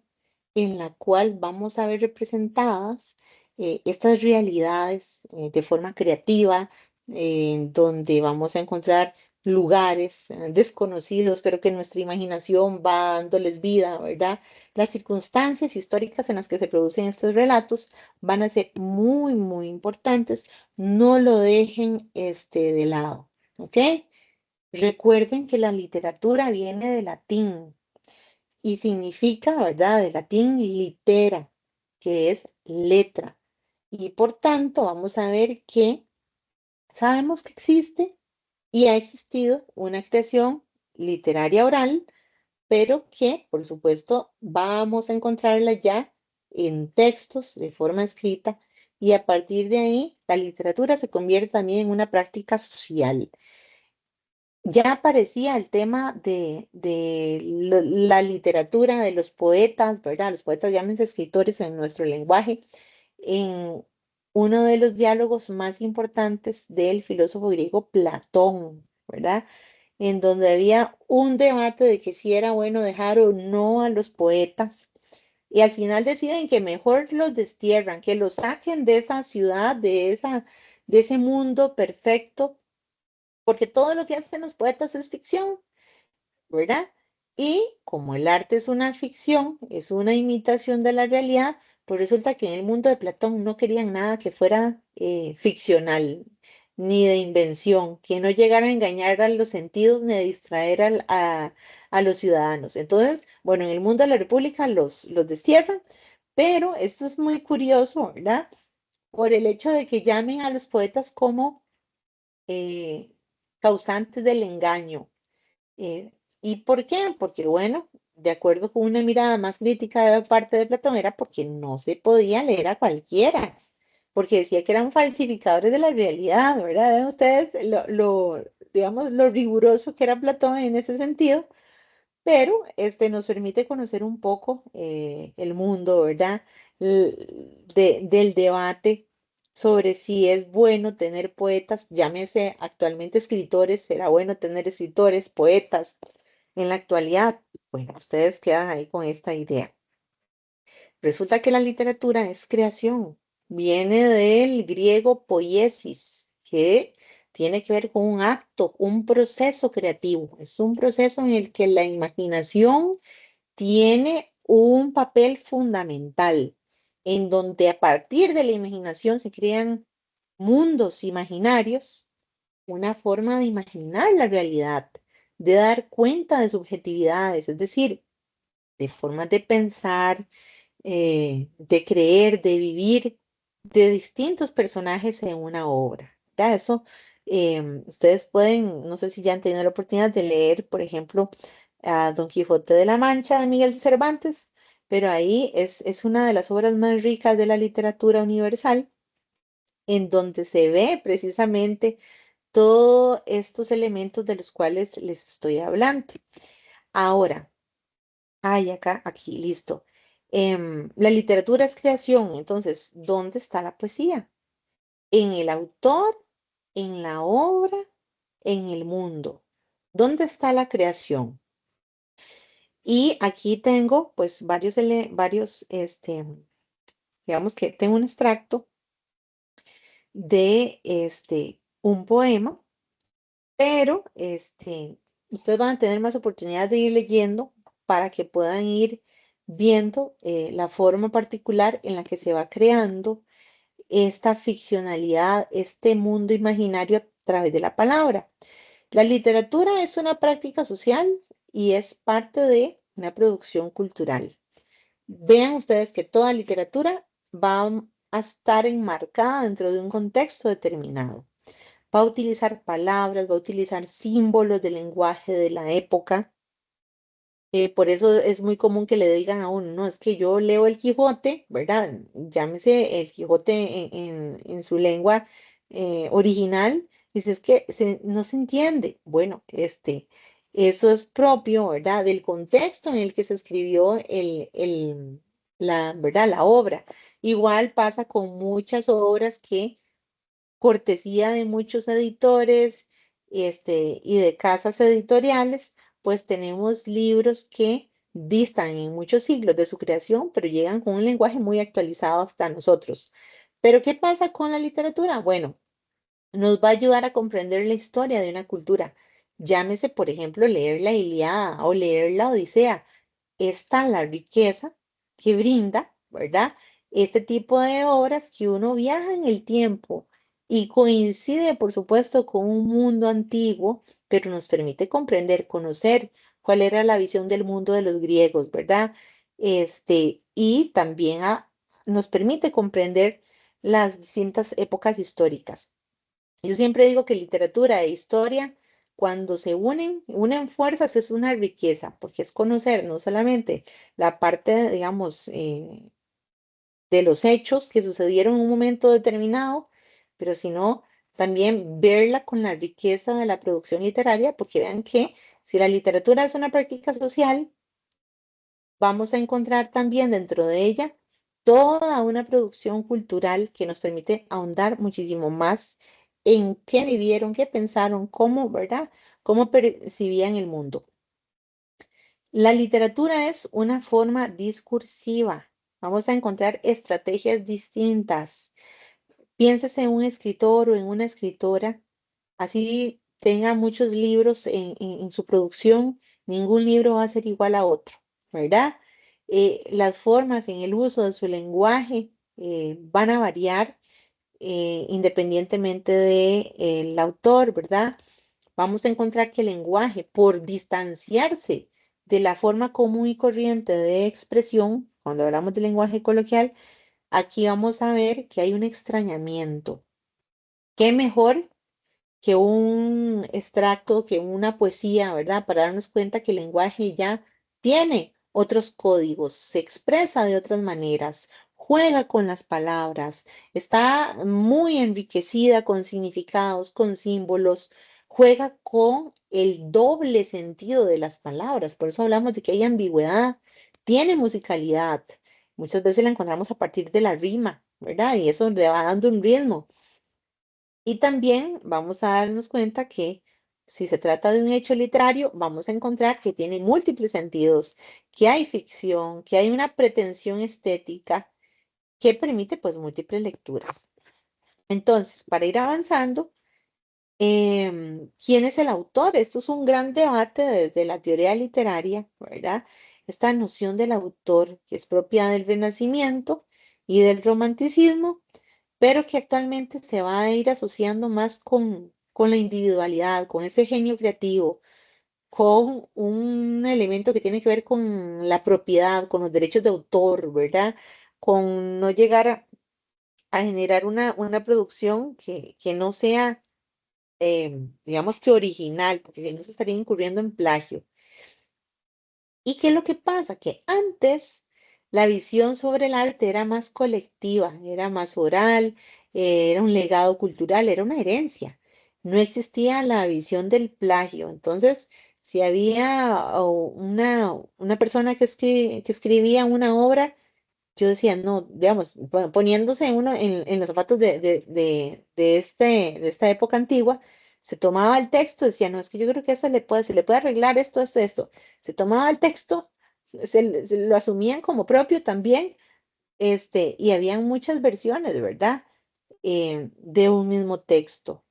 en la cual vamos a ver representadas estas realidades de forma creativa, en donde vamos a encontrar lugares desconocidos, pero que nuestra imaginación va dándoles vida, ¿verdad? Las circunstancias históricas en las que se producen estos relatos van a ser muy, muy importantes. No lo dejen de lado, ¿ok? Recuerden que la literatura viene del latín y significa, ¿verdad? De latín litera, que es letra. Y por tanto, vamos a ver que sabemos que existe y ha existido una creación literaria oral, pero que, por supuesto, vamos a encontrarla ya en textos de forma escrita y a partir de ahí la literatura se convierte también en una práctica social. Ya aparecía el tema de la literatura, de los poetas, ¿verdad? Los poetas llámense escritores en nuestro lenguaje, en uno de los diálogos más importantes del filósofo griego Platón, ¿verdad? En donde había un debate de que si era bueno dejar o no a los poetas. Y al final deciden que mejor los destierran, que los saquen de esa ciudad, de ese mundo perfecto, porque todo lo que hacen los poetas es ficción, ¿verdad? Y como el arte es una ficción, es una imitación de la realidad, pues resulta que en el mundo de Platón no querían nada que fuera ficcional, ni de invención, que no llegara a engañar a los sentidos ni a distraer a los ciudadanos. Entonces, bueno, en el mundo de la República los destierran, pero esto es muy curioso, ¿verdad? Por el hecho de que llamen a los poetas como eh, causantes del engaño. ¿Y por qué? Porque, bueno, de acuerdo con una mirada más crítica de parte de Platón, era porque no se podía leer a cualquiera, porque decía que eran falsificadores de la realidad, ¿verdad? Ven ustedes digamos, lo riguroso que era Platón en ese sentido, pero nos permite conocer un poco el mundo, ¿verdad? Del debate sobre si es bueno tener poetas, llámese actualmente escritores, será bueno tener escritores, poetas en la actualidad. Bueno, ustedes quedan ahí con esta idea. Resulta que la literatura es creación, viene del griego poiesis, que tiene que ver con un acto, un proceso creativo. Es un proceso en el que la imaginación tiene un papel fundamental, en donde a partir de la imaginación se crean mundos imaginarios, una forma de imaginar la realidad, de dar cuenta de subjetividades, es decir, de formas de pensar, de creer, de vivir de distintos personajes en una obra. ¿Verdad? Eso, ustedes pueden, no sé si ya han tenido la oportunidad de leer, por ejemplo, a Don Quijote de la Mancha de Miguel de Cervantes, pero ahí es una de las obras más ricas de la literatura universal, en donde se ve precisamente todos estos elementos de los cuales les estoy hablando. Ahora, aquí, listo. La literatura es creación, entonces, ¿dónde está la poesía? ¿En el autor, en la obra, en el mundo? ¿Dónde está la creación? Y aquí tengo pues digamos que tengo un extracto de un poema, pero ustedes van a tener más oportunidad de ir leyendo para que puedan ir viendo la forma particular en la que se va creando esta ficcionalidad, este mundo imaginario a través de la palabra. La literatura es una práctica social y es parte de una producción cultural. Vean ustedes que toda literatura va a estar enmarcada dentro de un contexto determinado. Va a utilizar palabras, va a utilizar símbolos del lenguaje de la época. Por eso es muy común que le digan a uno, no, es que yo leo el Quijote, ¿verdad? Llámese el Quijote en su lengua original, dice, es que no se entiende. Bueno, eso es propio, ¿verdad? Del contexto en el que se escribió ¿verdad? La obra. Igual pasa con muchas obras que cortesía de muchos editores y de casas editoriales, pues tenemos libros que distan en muchos siglos de su creación, pero llegan con un lenguaje muy actualizado hasta nosotros. Pero ¿qué pasa con la literatura? Bueno, nos va a ayudar a comprender la historia de una cultura. Llámese, por ejemplo, leer la Ilíada o leer la Odisea. Está la riqueza que brinda, ¿verdad? Este tipo de obras que uno viaja en el tiempo y coincide, por supuesto, con un mundo antiguo, pero nos permite comprender, conocer cuál era la visión del mundo de los griegos, ¿verdad? Y también nos permite comprender las distintas épocas históricas. Yo siempre digo que literatura e historia, cuando se unen fuerzas, es una riqueza, porque es conocer no solamente la parte, digamos, de los hechos que sucedieron en un momento determinado, pero sino también verla con la riqueza de la producción literaria, porque vean que si la literatura es una práctica social, vamos a encontrar también dentro de ella toda una producción cultural que nos permite ahondar muchísimo más en qué vivieron, qué pensaron, cómo, ¿verdad? Cómo percibían el mundo. La literatura es una forma discursiva. Vamos a encontrar estrategias distintas. Piénsese en un escritor o en una escritora, así tenga muchos libros en su producción, ningún libro va a ser igual a otro, ¿verdad? Las formas en el uso de su lenguaje van a variar independientemente del autor, ¿verdad? Vamos a encontrar que el lenguaje, por distanciarse de la forma común y corriente de expresión, cuando hablamos de lenguaje coloquial, aquí vamos a ver que hay un extrañamiento. ¿Qué mejor que un extracto, que una poesía, ¿verdad? Para darnos cuenta que el lenguaje ya tiene otros códigos, se expresa de otras maneras, juega con las palabras, está muy enriquecida con significados, con símbolos, juega con el doble sentido de las palabras. Por eso hablamos de que hay ambigüedad, tiene musicalidad. Muchas veces la encontramos a partir de la rima, ¿verdad? Y eso le va dando un ritmo. Y también vamos a darnos cuenta que si se trata de un hecho literario, vamos a encontrar que tiene múltiples sentidos, que hay ficción, que hay una pretensión estética que permite pues múltiples lecturas. Entonces, para ir avanzando, ¿quién es el autor? Esto es un gran debate desde la teoría literaria, ¿verdad? Esta noción del autor que es propia del Renacimiento y del Romanticismo, pero que actualmente se va a ir asociando más con la individualidad, con ese genio creativo, con un elemento que tiene que ver con la propiedad, con los derechos de autor, ¿verdad? Con no llegar a generar una producción que no sea, digamos que original, porque si no se estaría incurriendo en plagio. ¿Y qué es lo que pasa? Que antes la visión sobre el arte era más colectiva, era más oral, era un legado cultural, era una herencia. No existía la visión del plagio. Entonces, si había una persona que escribía una obra, yo decía, no, digamos, poniéndose uno en los zapatos de esta época antigua, se tomaba el texto, decía, no, es que yo creo que eso se le puede arreglar esto, esto, esto. Se tomaba el texto, se lo asumían como propio también, y habían muchas versiones, ¿verdad? De un mismo texto.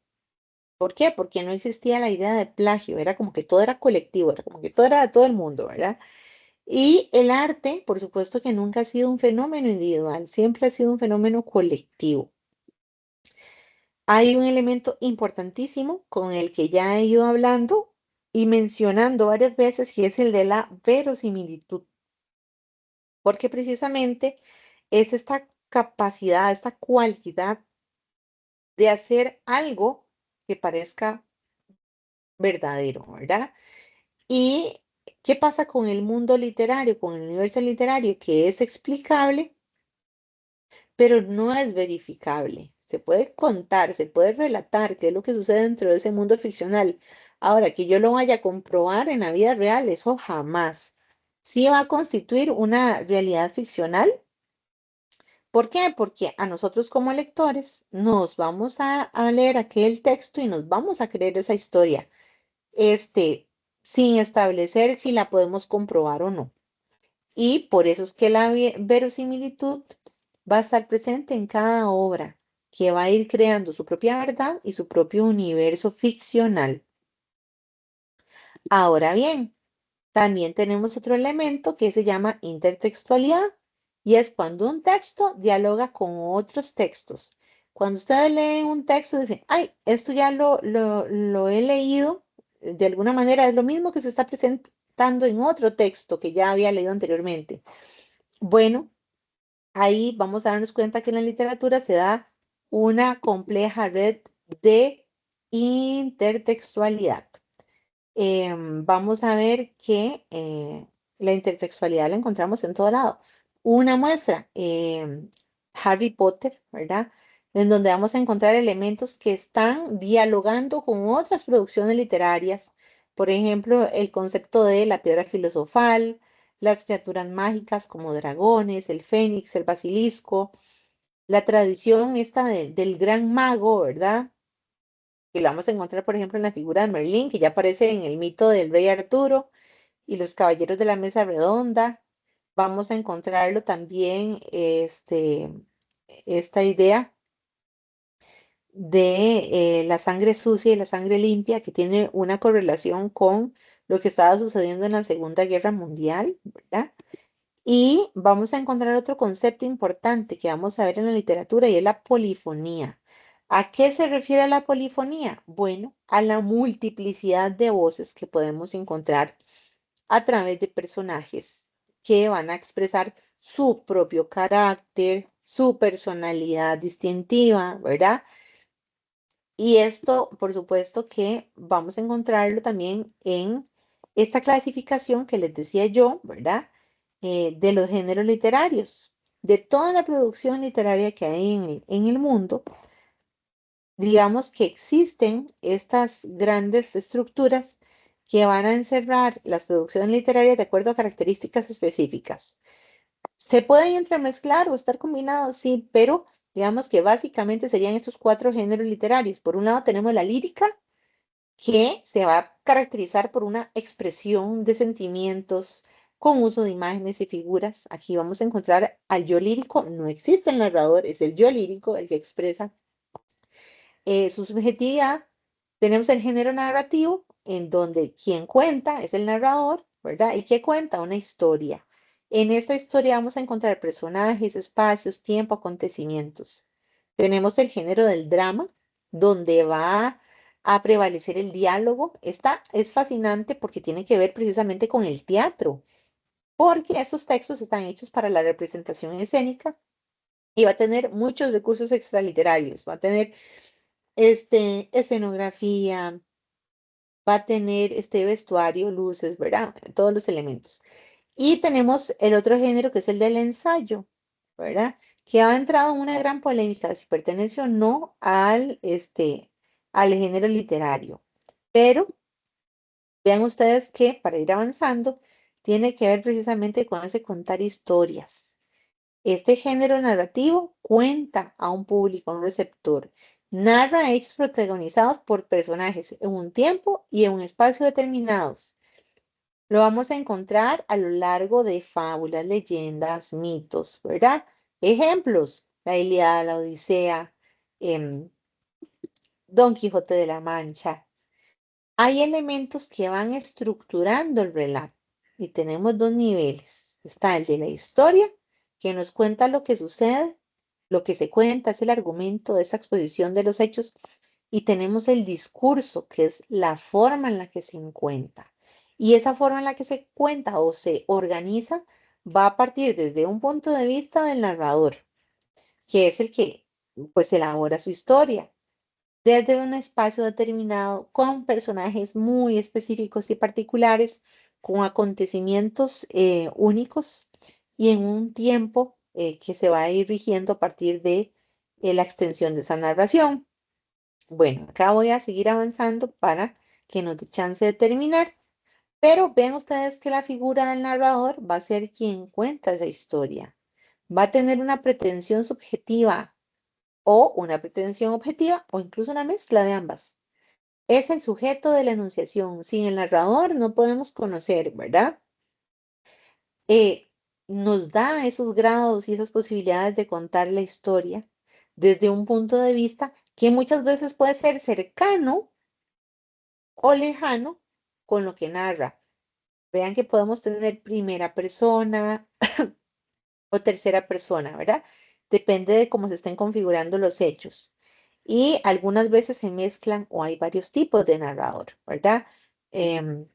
¿Por qué? Porque no existía la idea de plagio, era como que todo era colectivo, era como que todo era de todo el mundo, ¿verdad? Y el arte, por supuesto que nunca ha sido un fenómeno individual, siempre ha sido un fenómeno colectivo. Hay un elemento importantísimo con el que ya he ido hablando y mencionando varias veces y es el de la verosimilitud, porque precisamente es esta capacidad, esta cualidad de hacer algo que parezca verdadero, ¿verdad? ¿Y qué pasa con el mundo literario, con el universo literario? Que es explicable, pero no es verificable. Se puede contar, se puede relatar qué es lo que sucede dentro de ese mundo ficcional. Ahora, que yo lo vaya a comprobar en la vida real, eso jamás. Sí va a constituir una realidad ficcional. ¿Por qué? Porque a nosotros como lectores nos vamos a leer aquel texto y nos vamos a creer esa historia, este, sin establecer si la podemos comprobar o no. Y por eso es que la verosimilitud va a estar presente en cada obra, que va a ir creando su propia verdad y su propio universo ficcional. Ahora bien, también tenemos otro elemento que se llama intertextualidad y es cuando un texto dialoga con otros textos. Cuando ustedes leen un texto, dicen, ay, esto ya lo he leído, de alguna manera es lo mismo que se está presentando en otro texto que ya había leído anteriormente. Bueno, ahí vamos a darnos cuenta que en la literatura se da una compleja red de intertextualidad. Vamos a ver que la intertextualidad la encontramos en todo lado. Una muestra, Harry Potter, ¿verdad? En donde vamos a encontrar elementos que están dialogando con otras producciones literarias. Por ejemplo, el concepto de la piedra filosofal, las criaturas mágicas como dragones, el fénix, el basilisco, la tradición esta del gran mago, ¿verdad? Que lo vamos a encontrar, por ejemplo, en la figura de Merlín, que ya aparece en el mito del rey Arturo y los caballeros de la mesa redonda. Vamos a encontrarlo también, esta idea de la sangre sucia y la sangre limpia, que tiene una correlación con lo que estaba sucediendo en la Segunda Guerra Mundial, ¿verdad? Y vamos a encontrar otro concepto importante que vamos a ver en la literatura y es la polifonía. ¿A qué se refiere la polifonía? Bueno, a la multiplicidad de voces que podemos encontrar a través de personajes que van a expresar su propio carácter, su personalidad distintiva, ¿verdad? Y esto, por supuesto, que vamos a encontrarlo también en esta clasificación que les decía yo, ¿verdad? De los géneros literarios, de toda la producción literaria que hay en el mundo, digamos que existen estas grandes estructuras que van a encerrar las producciones literarias de acuerdo a características específicas. Se pueden entremezclar o estar combinados, sí, pero digamos que básicamente serían estos cuatro géneros literarios. Por un lado tenemos la lírica, que se va a caracterizar por una expresión de sentimientos con uso de imágenes y figuras. Aquí vamos a encontrar al yo lírico. No existe el narrador, es el yo lírico el que expresa su subjetividad. Tenemos el género narrativo, en donde quien cuenta es el narrador, ¿verdad? ¿Y qué cuenta? Una historia. En esta historia vamos a encontrar personajes, espacios, tiempo, acontecimientos. Tenemos el género del drama, donde va a prevalecer el diálogo. Esta es fascinante porque tiene que ver precisamente con el teatro, porque estos textos están hechos para la representación escénica y va a tener muchos recursos extraliterarios. Va a tener escenografía, va a tener este vestuario, luces, ¿verdad? Todos los elementos. Y tenemos el otro género que es el del ensayo, ¿verdad? Que ha entrado en una gran polémica si pertenece o no al género literario. Pero vean ustedes que para ir avanzando tiene que ver precisamente con ese contar historias. Este género narrativo cuenta a un público, a un receptor. Narra hechos protagonizados por personajes en un tiempo y en un espacio determinados. Lo vamos a encontrar a lo largo de fábulas, leyendas, mitos, ¿verdad? Ejemplos, la Ilíada, la Odisea, em, Don Quijote de la Mancha. Hay elementos que van estructurando el relato y tenemos dos niveles. Está el de la historia, que nos cuenta lo que sucede, lo que se cuenta, es el argumento de esa exposición de los hechos, y tenemos el discurso, que es la forma en la que se cuenta. Y esa forma en la que se cuenta o se organiza va a partir desde un punto de vista del narrador, que es el que pues elabora su historia desde un espacio determinado, con personajes muy específicos y particulares, con acontecimientos únicos y en un tiempo que se va a ir rigiendo a partir de la extensión de esa narración. Bueno, acá voy a seguir avanzando para que nos dé chance de terminar, pero ven ustedes que la figura del narrador va a ser quien cuenta esa historia. Va a tener una pretensión subjetiva o una pretensión objetiva o incluso una mezcla de ambas. Es el sujeto de la enunciación. Sin el narrador no podemos conocer, ¿verdad? Eh, Nos da esos grados y esas posibilidades de contar la historia desde un punto de vista que muchas veces puede ser cercano o lejano con lo que narra. Vean que podemos tener primera persona o tercera persona, ¿verdad? Depende de cómo se estén configurando los hechos. Y algunas veces se mezclan o hay varios tipos de narrador, ¿verdad? Em,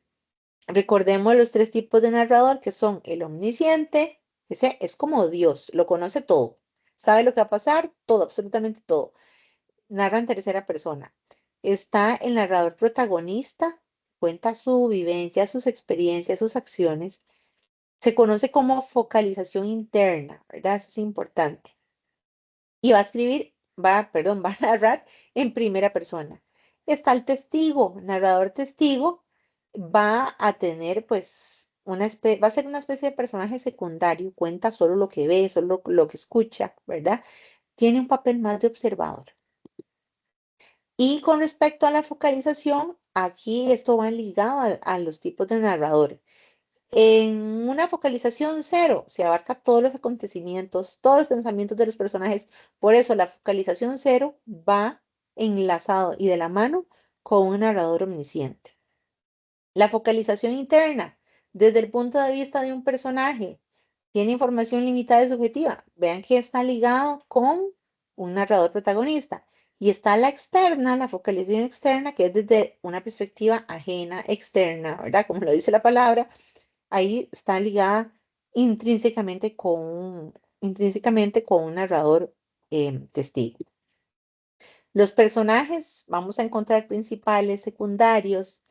Recordemos los tres tipos de narrador que son el omnisciente, ese es como Dios, lo conoce todo, sabe lo que va a pasar, todo, absolutamente todo. Narra en tercera persona. Está el narrador protagonista, cuenta su vivencia, sus experiencias, sus acciones. Se conoce como focalización interna, ¿verdad? Eso es importante. Y va a escribir, perdón, va a narrar en primera persona. Está el testigo, narrador testigo, va a tener pues va a ser una especie de personaje secundario, cuenta solo lo que ve, solo lo que escucha, ¿verdad? Tiene un papel más de observador. Y con respecto a la focalización, aquí esto va ligado a los tipos de narrador. En una focalización cero se abarca todos los acontecimientos, todos los pensamientos de los personajes. Por eso la focalización cero va enlazado y de la mano con un narrador omnisciente. La focalización interna, desde el punto de vista de un personaje, tiene información limitada y subjetiva. Vean que está ligado con un narrador protagonista. Y está la externa, la focalización externa, que es desde una perspectiva ajena, externa, ¿verdad? Como lo dice la palabra, ahí está ligada intrínsecamente con un narrador testigo. Los personajes, vamos a encontrar principales, secundarios,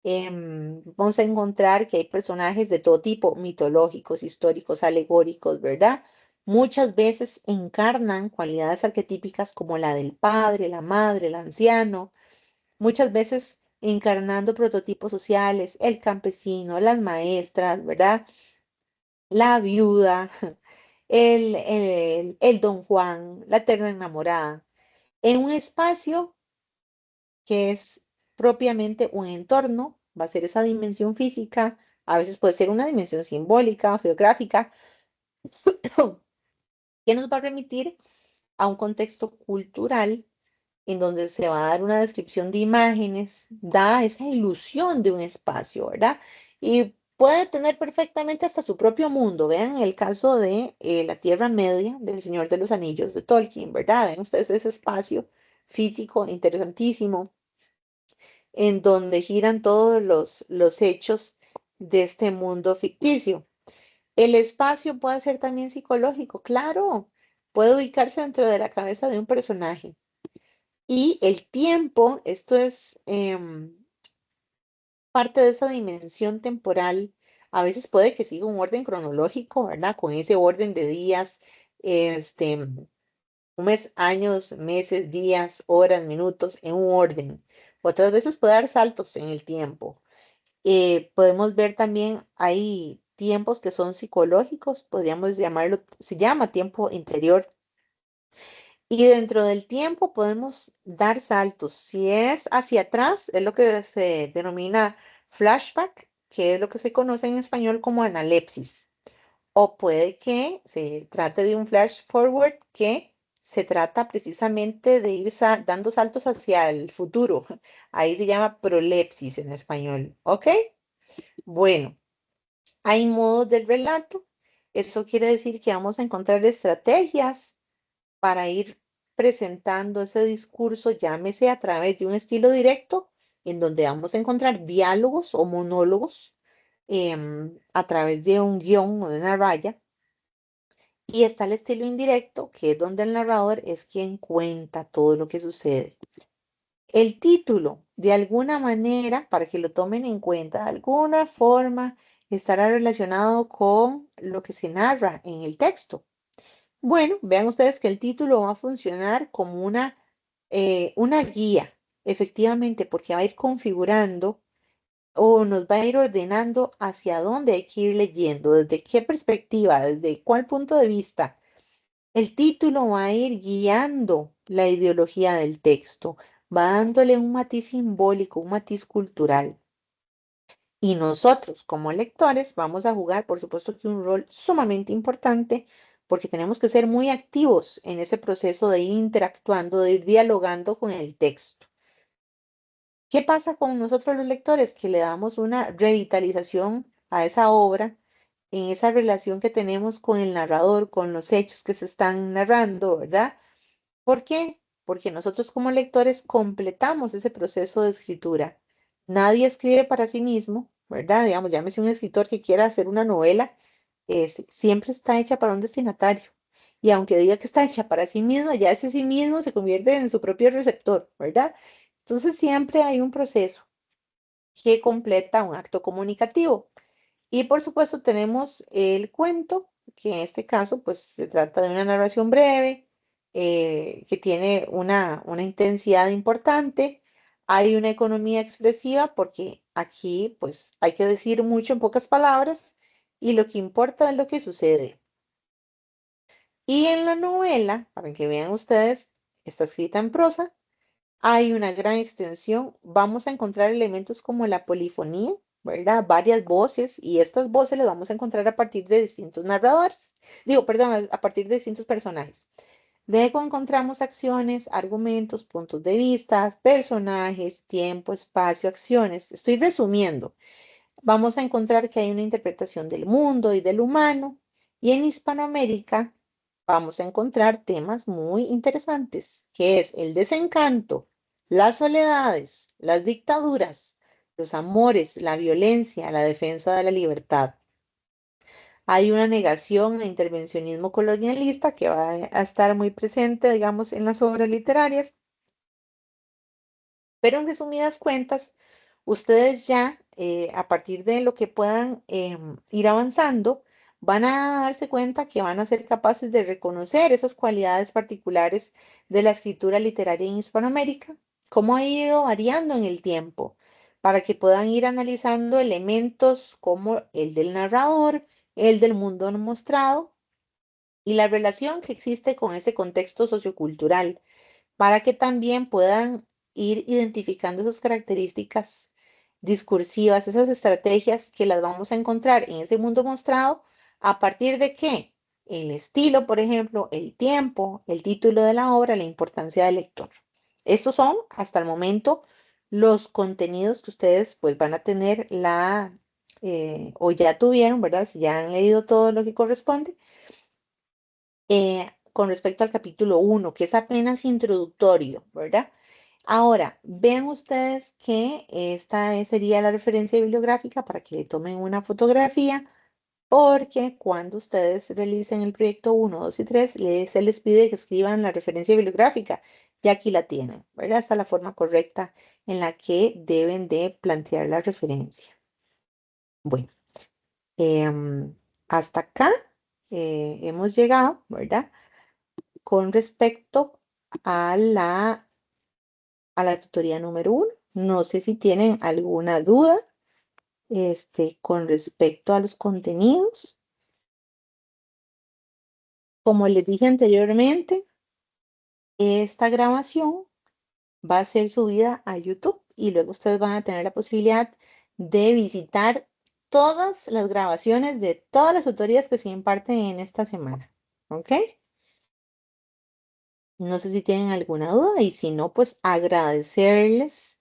vamos a encontrar que hay personajes de todo tipo, mitológicos, históricos, alegóricos, ¿verdad? Muchas veces encarnan cualidades arquetípicas como la del padre, la madre, el anciano, muchas veces encarnando prototipos sociales, el campesino, las maestras, ¿verdad? La viuda, el don Juan, la eterna enamorada, en un espacio que es propiamente un entorno, va a ser esa dimensión física, a veces puede ser una dimensión simbólica, geográfica, que nos va a remitir a un contexto cultural en donde se va a dar una descripción de imágenes, da esa ilusión de un espacio, ¿verdad? Y puede tener perfectamente hasta su propio mundo. Vean el caso de la Tierra Media del Señor de los Anillos de Tolkien, ¿verdad? Ven ustedes ese espacio físico interesantísimo en donde giran todos los hechos de este mundo ficticio. El espacio puede ser también psicológico, claro, puede ubicarse dentro de la cabeza de un personaje. Y el tiempo, esto es parte de esa dimensión temporal. A veces puede que siga un orden cronológico, ¿verdad? Con ese orden de días, un mes, años, meses, días, horas, minutos, en un orden. Otras veces puede dar saltos en el tiempo. Podemos ver también, hay tiempos que son psicológicos, podríamos llamarlo, se llama tiempo interior. Y dentro del tiempo podemos dar saltos. Si es hacia atrás, es lo que se denomina flashback. que es lo que se conoce en español como analepsis. O puede que se trate de un flash forward que se trata precisamente de ir dando saltos hacia el futuro. Ahí se llama prolepsis en español. ¿Ok? Bueno, hay modos del relato. Eso quiere decir que vamos a encontrar estrategias para ir presentando ese discurso, llámese a través de un estilo directo, en donde vamos a encontrar diálogos o monólogos a través de un guión o de una raya. Y está el estilo indirecto, que es donde el narrador es quien cuenta todo lo que sucede. El título, de alguna manera, para que lo tomen en cuenta, de alguna forma estará relacionado con lo que se narra en el texto. Bueno, vean ustedes que el título va a funcionar como una guía, efectivamente, porque va a ir configurando o nos va a ir ordenando hacia dónde hay que ir leyendo, desde qué perspectiva, desde cuál punto de vista. El título va a ir guiando la ideología del texto, va dándole un matiz simbólico, un matiz cultural. Y nosotros, como lectores, vamos a jugar, por supuesto, que un rol sumamente importante, porque tenemos que ser muy activos en ese proceso de ir interactuando, de ir dialogando con el texto. ¿Qué pasa con nosotros los lectores? Que le damos una revitalización a esa obra en esa relación que tenemos con el narrador, con los hechos que se están narrando, ¿verdad? ¿Por qué? Porque nosotros como lectores completamos ese proceso de escritura. Nadie escribe para sí mismo, ¿verdad? Digamos, llámese un escritor que quiera hacer una novela, siempre está hecha para un destinatario. Y aunque diga que está hecha para sí mismo, ya ese sí mismo se convierte en su propio receptor, ¿verdad? Entonces siempre hay un proceso que completa un acto comunicativo. Y por supuesto tenemos el cuento, que en este caso pues se trata de una narración breve, que tiene una intensidad importante. Hay una economía expresiva porque aquí pues hay que decir mucho en pocas palabras y lo que importa es lo que sucede. Y en la novela, para que vean ustedes, está escrita en prosa, hay una gran extensión. Vamos a encontrar elementos como la polifonía, ¿verdad? Varias voces y estas voces las vamos a encontrar a partir de distintos narradores. Digo, perdón, a partir de distintos personajes. Luego encontramos acciones, argumentos, puntos de vista, personajes, tiempo, espacio, acciones. Estoy resumiendo. Vamos a encontrar que hay una interpretación del mundo y del humano. Y en Hispanoamérica vamos a encontrar temas muy interesantes, que es el desencanto, las soledades, las dictaduras, los amores, la violencia, la defensa de la libertad. Hay una negación e intervencionismo colonialista que va a estar muy presente, digamos, en las obras literarias. Pero en resumidas cuentas, ustedes ya, a partir de lo que puedan ir avanzando, van a darse cuenta que van a ser capaces de reconocer esas cualidades particulares de la escritura literaria en Hispanoamérica, cómo ha ido variando en el tiempo, para que puedan ir analizando elementos como el del narrador, el del mundo no mostrado y la relación que existe con ese contexto sociocultural para que también puedan ir identificando esas características discursivas, esas estrategias que las vamos a encontrar en ese mundo mostrado a partir de qué, el estilo, por ejemplo, el tiempo, el título de la obra, la importancia del lector. Estos son hasta el momento los contenidos que ustedes pues van a tener o ya tuvieron, ¿verdad? Si ya han leído todo lo que corresponde con respecto al capítulo 1, que es apenas introductorio, ¿verdad? Ahora, vean ustedes que esta sería la referencia bibliográfica para que le tomen una fotografía, porque cuando ustedes realicen el proyecto 1, 2 y 3, se les pide que escriban la referencia bibliográfica. Ya aquí la tienen, ¿verdad? Esta es la forma correcta en la que deben de plantear la referencia. Bueno, hasta acá hemos llegado, ¿verdad? Con respecto a la tutoría número 1. No sé si tienen alguna duda con respecto a los contenidos. Como les dije anteriormente, esta grabación va a ser subida a YouTube y luego ustedes van a tener la posibilidad de visitar todas las grabaciones de todas las tutorías que se imparten en esta semana. ¿Ok? No sé si tienen alguna duda y si no, pues agradecerles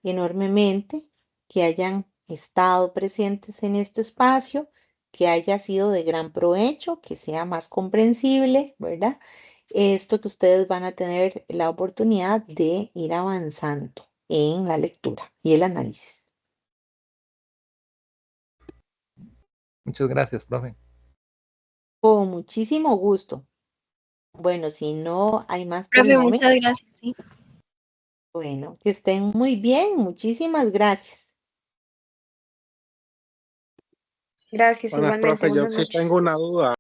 enormemente que hayan estado presentes en este espacio, que haya sido de gran provecho, que sea más comprensible, ¿verdad? Esto que ustedes van a tener la oportunidad de ir avanzando en la lectura y el análisis.
Muchas gracias, profe.
Con muchísimo gusto. Bueno, si no hay más por el
Profe,
momento,
muchas gracias. Sí.
bueno, que estén muy bien. Muchísimas gracias.
Gracias,
Buenas,
igualmente.
profe, yo
Buenas
sí
noches.
tengo una duda.